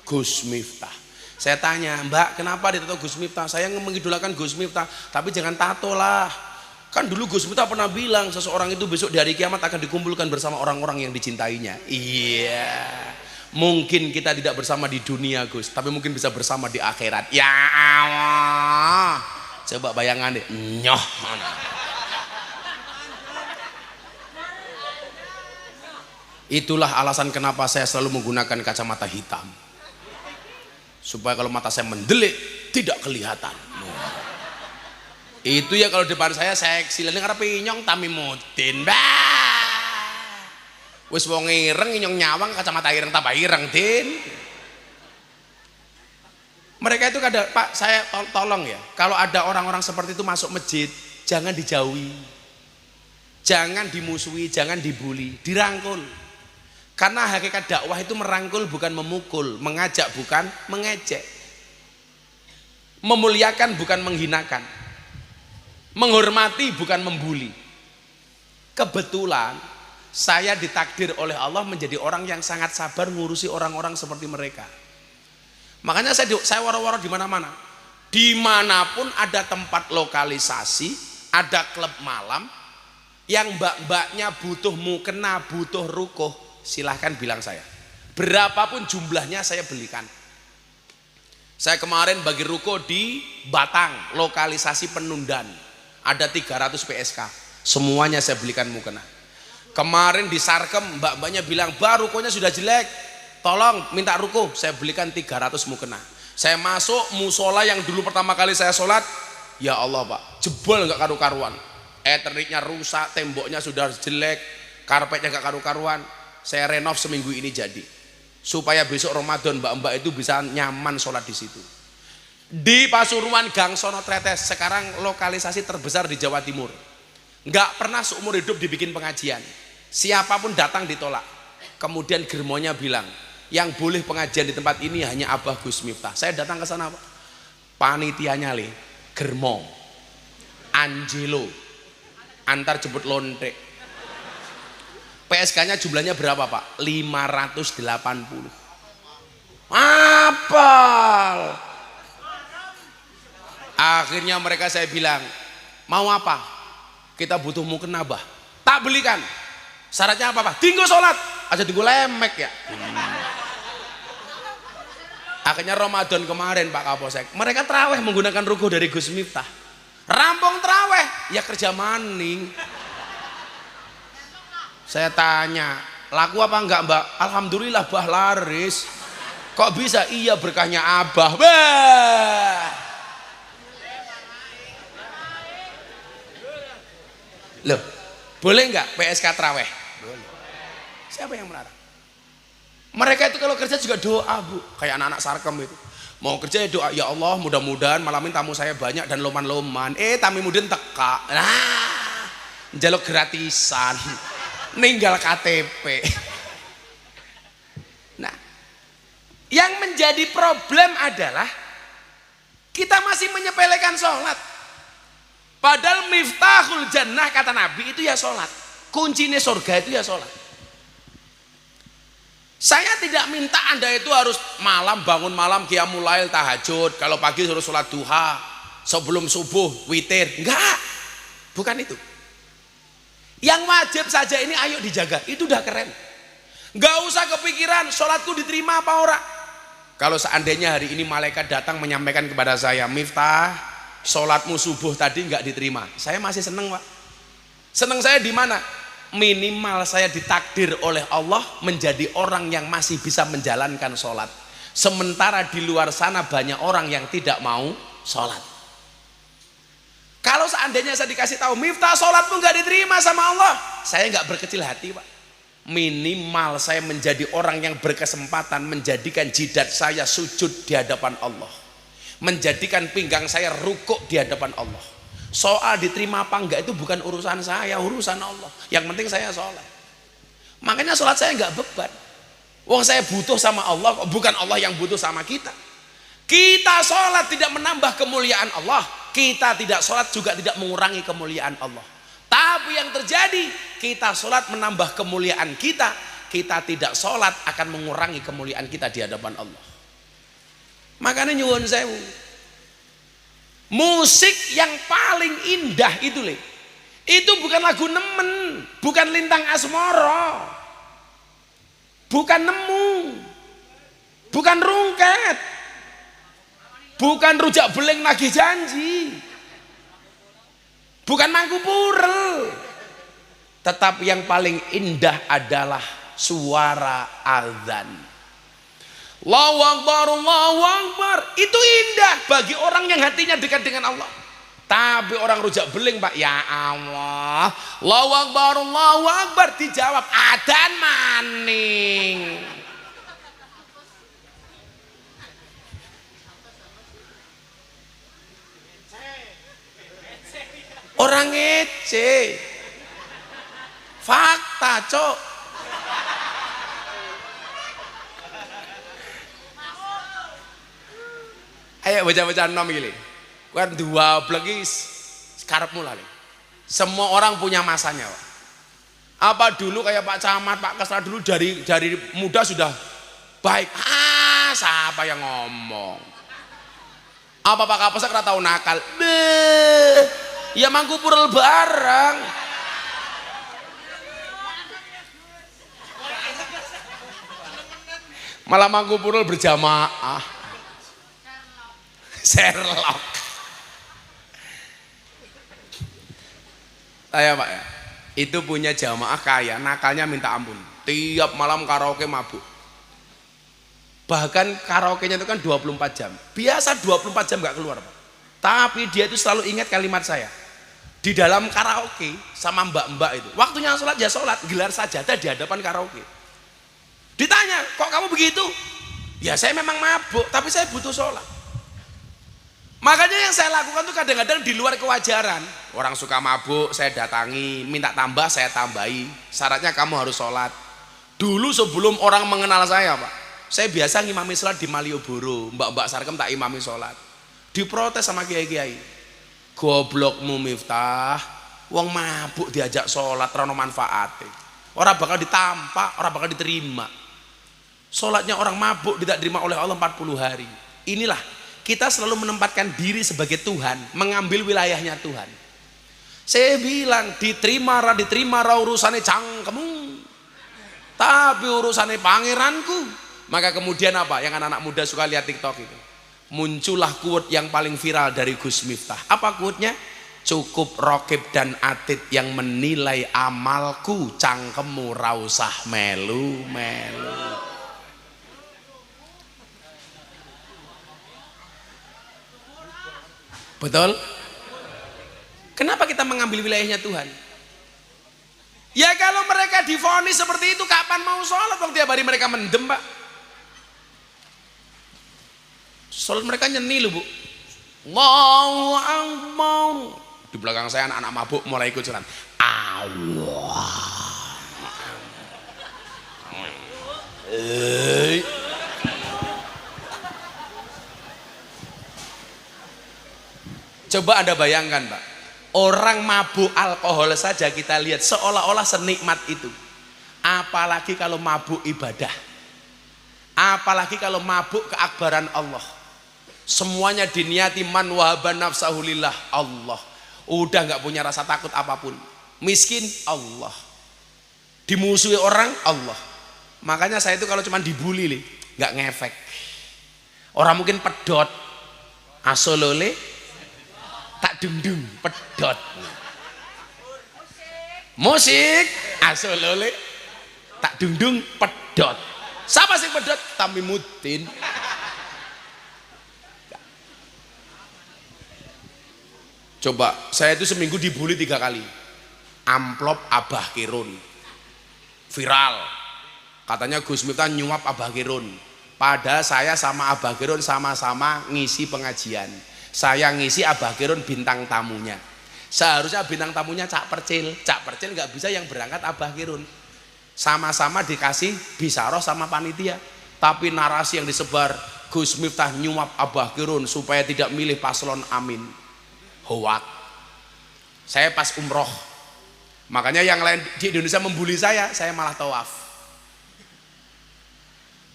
Gus Miftah. Saya tanya, Mbak, kenapa ditato Gus Miftah? Saya mengidolakan Gus Miftah, tapi jangan tato lah. Kan dulu Gus Miftah pernah bilang seseorang itu besok di hari kiamat akan dikumpulkan bersama orang-orang yang dicintainya. Iya, mungkin kita tidak bersama di dunia, Gus, tapi mungkin bisa bersama di akhirat. Ya Allah, coba bayangan deh, nyoh. Itulah alasan kenapa saya selalu menggunakan kacamata hitam, supaya kalau mata saya mendelik tidak kelihatan. Itu ya kalau depan saya seksi, lalu ngarep inyong Tamimuddin, wis wong ireng inyong nyawang kacamata ireng tambah ireng, Din. Mereka itu kadang, Pak, saya tolong ya, kalau ada orang-orang seperti itu masuk masjid, jangan dijauhi, jangan dimusuhi, jangan dibully, dirangkul. Karena hakikat dakwah itu merangkul bukan memukul, mengajak bukan mengejek, memuliakan bukan menghinakan, menghormati bukan membuli. Kebetulan saya ditakdir oleh Allah menjadi orang yang sangat sabar ngurusi orang-orang seperti mereka. Makanya saya waro-waro di mana-mana. Dimanapun ada tempat lokalisasi, ada klub malam yang mbak-mbaknya butuh mukena, butuh rukuh, silahkan bilang saya. Berapapun jumlahnya saya belikan. Saya kemarin bagi ruko di Batang, lokalisasi Penundan, ada 300 PSK, semuanya saya belikan mukena. Kemarin di Sarkem, mbak-mbaknya bilang, "Bah, rukonya sudah jelek, tolong minta ruko." Saya belikan 300 mukena. Saya masuk musola yang dulu pertama kali saya sholat, ya Allah, Pak, jebol nggak karu-karuan, eternitnya rusak, temboknya sudah jelek, karpetnya nggak karu-karuan. Saya renov seminggu ini jadi, supaya besok Ramadan mbak-mbak itu bisa nyaman sholat di situ. Di Pasuruan Gang Sono Tretes, sekarang lokalisasi terbesar di Jawa Timur. Nggak pernah seumur hidup dibikin pengajian, siapapun datang ditolak. Kemudian germonya bilang, yang boleh pengajian di tempat ini hanya Abah Gus Miftah. Saya datang ke sana, Pak. Panitianya Germo, Angelo, antar jemput lontek. PSK-nya jumlahnya berapa, Pak? 580. Apal. Akhirnya mereka saya bilang, mau apa? Kita butuh mukena, Bah. Tak belikan. Syaratnya apa, Pak? Tinggal sholat. Aja tinggal lemek ya. Akhirnya Ramadan kemarin, Pak Kapolsek, mereka terawih menggunakan ruko dari Gus Miftah. Rampung terawih, ya kerja maning. Saya tanya, laku apa enggak, Mbak? Alhamdulillah, Bah, laris. Kok bisa? Iya, berkahnya Abah. Bah. Loh, boleh enggak PSK terawih? Boleh. Siapa yang melarang? Mereka itu kalau kerja juga doa, Bu. Kayak anak-anak Sarkem itu. Mau kerja ya doa, ya Allah, mudah-mudahan malam ini tamu saya banyak dan loman-loman. Tamimuddin teka. Nah, jaluk gratisan. ninggal KTP. Nah, yang menjadi problem adalah kita masih menyepelekan sholat. Padahal miftahul jannah kata Nabi itu ya sholat. Kuncinya surga itu ya sholat. Saya tidak minta Anda itu harus malam bangun malam qiyamul lail tahajud. Kalau pagi suruh sholat duha, sebelum subuh witir. Enggak, bukan itu. Yang wajib saja ini ayo dijaga, itu udah keren. Enggak usah kepikiran sholatku diterima apa ora. Kalau seandainya hari ini malaikat datang menyampaikan kepada saya, Miftah, sholatmu subuh tadi nggak diterima, saya masih seneng Pak. Seneng saya di mana? Minimal saya ditakdir oleh Allah menjadi orang yang masih bisa menjalankan sholat. Sementara di luar sana banyak orang yang tidak mau sholat. Kalau seandainya saya dikasih tahu, Miftah sholatmu nggak diterima sama Allah, saya nggak berkecil hati Pak. Minimal saya menjadi orang yang berkesempatan menjadikan jidat saya sujud di hadapan Allah, menjadikan pinggang saya rukuk di hadapan Allah. Soal diterima apa enggak itu bukan urusan saya, urusan Allah. Yang penting saya sholat. Makanya sholat saya enggak beban. Wong saya butuh sama Allah, bukan Allah yang butuh sama kita. Kita sholat tidak menambah kemuliaan Allah, kita tidak sholat juga tidak mengurangi kemuliaan Allah. Tapi yang terjadi, kita sholat menambah kemuliaan kita, kita tidak sholat akan mengurangi kemuliaan kita di hadapan Allah. Makanya nyuwun sewu, musik yang paling indah itu bukan lagu nemen, bukan lintang asmoro, bukan nemu, bukan rungkat, bukan rujak beleng nagih janji, bukan mangku purel, tetapi yang paling indah adalah suara azan. Allahu Akbar, Allahu Akbar. Itu indah bagi orang yang hatinya dekat dengan Allah. Tapi orang rujak beling Pak, ya Allah, Allahu Akbar, Allahu Akbar, dijawab adzan maning. Orang ngece. Fakta, Cok. Ayo bocah-bocah nom iki. Kan dua blek karepmu lali. Semua orang punya masanya, Pak. Apa dulu kayak Pak Camat, Pak Kesra dulu dari muda sudah baik. Siapa yang ngomong? Apa Pak Kapolsek ora tau nakal? Ya mangku purel bareng. Malah mangku purel berjamaah. Sherlock. Saya Pak ya, itu punya jamaah kaya, nakalnya minta ampun. Tiap malam karaoke mabuk. Bahkan karaoke-nya itu kan 24 jam. Biasa 24 jam gak keluar Pak. Tapi dia itu selalu ingat kalimat saya. Di dalam karaoke sama mbak-mbak itu, waktunya sholat ya sholat, gelar sajadah di hadapan karaoke. Ditanya, kok kamu begitu? Ya saya memang mabuk, tapi saya butuh sholat. Makanya yang saya lakukan tuh kadang-kadang di luar kewajaran. Orang suka mabuk, saya datangi, minta tambah, saya tambahi. Syaratnya kamu harus sholat. Dulu sebelum orang mengenal saya Pak, saya biasa ngimami sholat di Malioboro. Mbak-mbak Sarkem tak imami sholat. Diprotes sama kiai-kiai. Goblokmu Miftah, wong mabuk diajak sholat, rano manfaate. Orang bakal ditampak, orang bakal diterima. Sholatnya orang mabuk tidak diterima oleh Allah 40 hari. Inilah kita selalu menempatkan diri sebagai Tuhan, mengambil wilayahnya Tuhan. Saya bilang diterima urusannya cangkemmu, tapi urusannya pangeranku. Maka kemudian apa? Yang anak-anak muda suka lihat TikTok itu, muncullah quote yang paling viral dari Gus Miftah. Apa quote-nya? Cukup Rokib dan Atid yang menilai amalku, cangkemmu rausah melu-melu. Betul? Kenapa kita mengambil wilayahnya Tuhan? Ya kalau mereka divonis seperti itu, kapan mau sholat? Waktu tiap hari mereka mendem Pak. Sholat mereka nyeni loh Bu. Allahu Akbar. Di belakang saya anak-anak mabuk mulai ikut sholat. Allah. Coba Anda bayangkan, Pak. Orang mabuk alkohol saja kita lihat seolah-olah senikmat itu. Apalagi kalau mabuk ibadah. Apalagi kalau mabuk keakbaran Allah. Semuanya diniati man wahaban nafsahu lillah, Allah. Udah nggak punya rasa takut apapun. Miskin, Allah. Dimusuhi orang, Allah. Makanya saya itu kalau cuma dibully, nggak ngefek. Orang mungkin pedot, asolole, tak dung pedot. Musik, asolole, tak dung pedot. Siapa sih pedot? Tamimuddin. Coba, saya itu seminggu dibully 3 kali. Amplop Abah Kirun viral, katanya Gus Miftah nyuap Abah Kirun. Padahal saya sama Abah Kirun sama-sama ngisi pengajian. Saya ngisi, Abah Kirun bintang tamunya. Seharusnya bintang tamunya Cak Percil. Cak Percil nggak bisa yang berangkat Abah Kirun. Sama-sama dikasih bisaroh sama panitia. Tapi narasi yang disebar, Gus Miftah nyuap Abah Kirun supaya tidak milih paslon Amin. Hoak. Saya pas umroh, makanya yang lain di Indonesia membuli saya malah tawaf.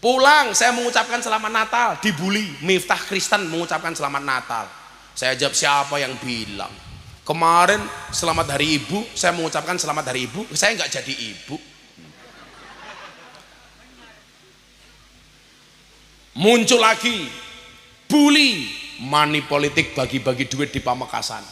Pulang saya mengucapkan selamat Natal, dibully. Miftah Kristen mengucapkan selamat Natal. Saya jawab, siapa yang bilang? Kemarin selamat hari ibu, saya mengucapkan selamat hari ibu, saya nggak jadi ibu. Muncul lagi bully, money politik, bagi-bagi duit di Pamekasan.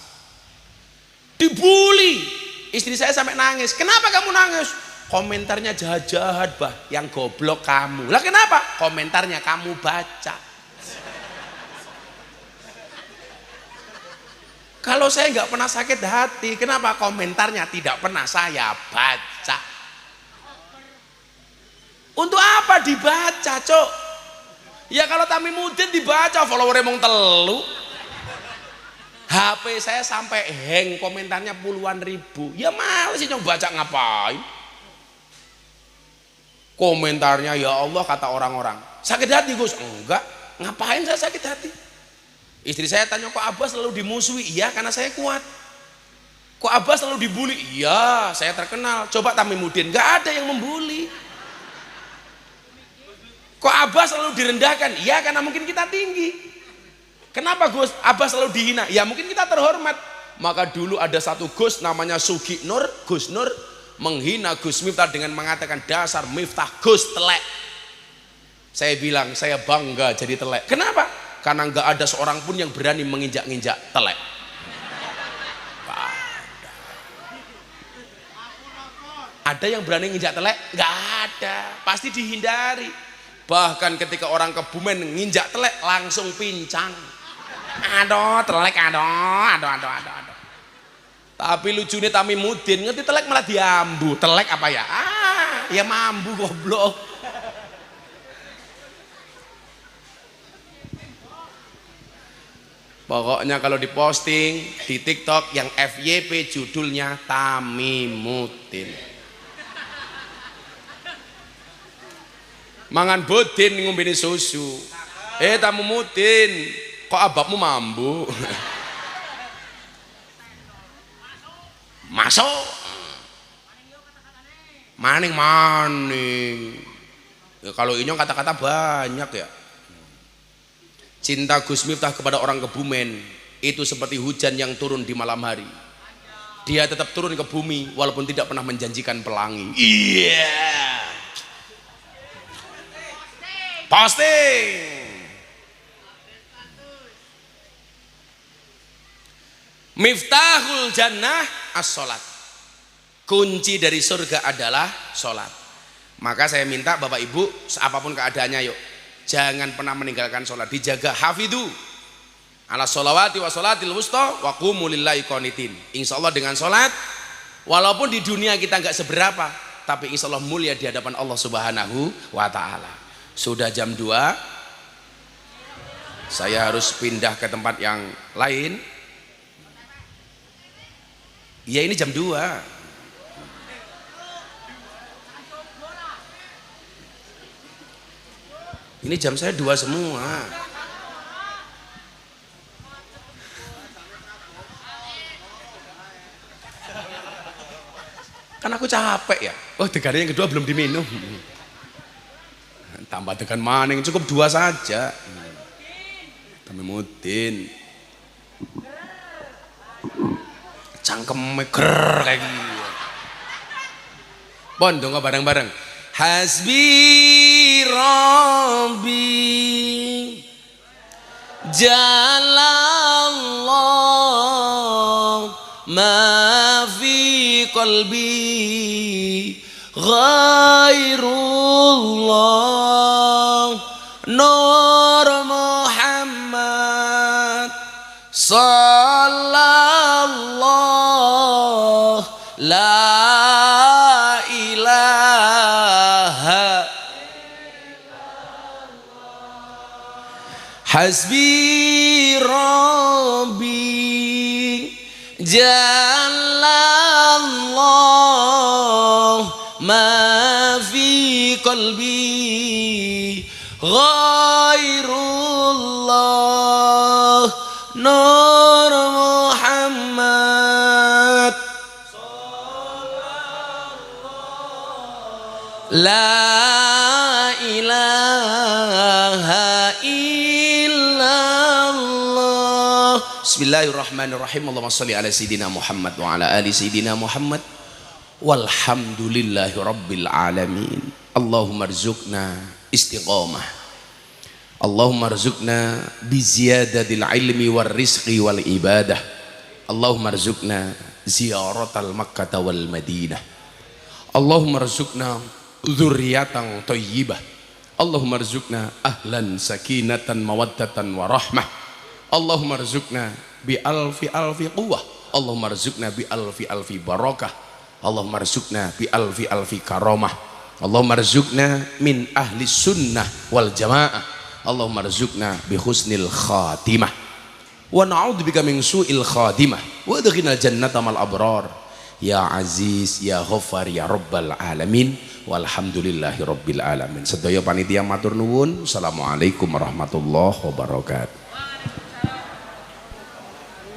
Dibully, istri saya sampai nangis. Kenapa kamu nangis? Komentarnya jahat-jahat, bah. Yang goblok kamu. Lah kenapa? Komentarnya kamu baca. Kalau saya nggak pernah sakit hati, kenapa komentarnya tidak pernah saya baca? Untuk apa dibaca, Cok? Ya kalau Tamimuddin dibaca, followernya mung 3. HP saya sampai hang, komentarnya puluhan ribu. Ya males sih nyong baca, ngapain? Komentarnya ya Allah kata orang-orang. Sakit hati Gus? Enggak. Ngapain saya sakit hati? Istri saya tanya, kok Abah selalu dimusuhi? Iya, karena saya kuat. Kok Abah selalu dibully? Iya, saya terkenal. Coba Tamimuddin, enggak ada yang membuli. Kok Abah selalu direndahkan? Ya karena mungkin kita tinggi. Kenapa Gus Abah selalu dihina? Ya mungkin kita terhormat. Maka dulu ada satu Gus namanya Sugi Nur, Gus Nur menghina Gus Miftah dengan mengatakan, dasar Miftah Gus telek. Saya bilang saya bangga jadi telek. Kenapa? Karena nggak ada seorang pun yang berani menginjak-injak telek. Ada yang berani nginjak telek? Nggak ada. Pasti dihindari. Bahkan ketika orang Kebumen nginjak telek langsung pincang. Aduh, telek, aduh. Tapi lucunya Tamimuddin ngerti telek malah diambu. Telek apa ya? Ya mambu goblok. Pokoknya kalau diposting di TikTok yang FYP judulnya Tamimuddin. Mangan bodin ngombene susu. Tamimuddin, kok ababmu mambu? Masuk. Maning. Ya, kalau ini kata-kata banyak ya. Cinta Gus Miftah kepada orang Kebumen itu seperti hujan yang turun di malam hari. Dia tetap turun ke bumi walaupun tidak pernah menjanjikan pelangi. Iya. Posting. Miftahul jannah as-sholat. Kunci dari surga adalah sholat. Maka saya minta Bapak Ibu, apapun keadaannya yuk, jangan pernah meninggalkan sholat. Dijaga, hafidhu ala sholawati wa sholatil wusta wa qumu lillahi qanitin. Insya Allah dengan sholat, walaupun di dunia kita nggak seberapa, tapi insya Allah mulia di hadapan Allah Subhanahu wa ta'ala. Sudah jam 2, saya harus pindah ke tempat yang lain. Ya ini jam 2. Ini jam saya 2 semua. Kan aku capek ya. Oh, degan yang kedua belum diminum. Tambah degan maning, cukup 2 saja. Kami mudin. Cangkem ger kayak gini. Pon dong bareng-bareng. Hasbi Rabbi Jalallah ma fi qalbi ghairullah Nur Muhammad sallallahu la ilaha hasbi rabbi jalallah ma fi qalbi ghairullah nur Muhammad la ilaha illallah. Bismillahirrahmanirrahim. Allahumma sholli ala sayyidina Muhammad wa ala ali sayyidina Muhammad walhamdulillahi rabbil alamin. Allahumma rzuqna istiqamah, Allahumma rzuqna biziyadatil ilmi war rizqi wal ibadah, Allahumma rzuqna ziyaratal makkah wal madinah, Allahumma rzuqna dzurriatan thayyibah, Allahumma rzuqna ahlan sakinatan mawaddatan wa rahmah, Allahumma rzuqna bi alfi quwwah, Allahumma rzuqna bi alfi barakah, Allahumma rzuqna bi alfi karamah, Allahumma rzuqna min ahli sunnah wal jamaah, Allahumma rzuqna bi husnil khatimah wa na'udzubika min su'il khatimah wa adkhilnal jannata mal abrar ya aziz ya ghaffar ya rabbal alamin walhamdulillahi rabbil alamin. Sedaya panitia matur nuwun. Assalamualaikum warahmatullahi wabarakatuh.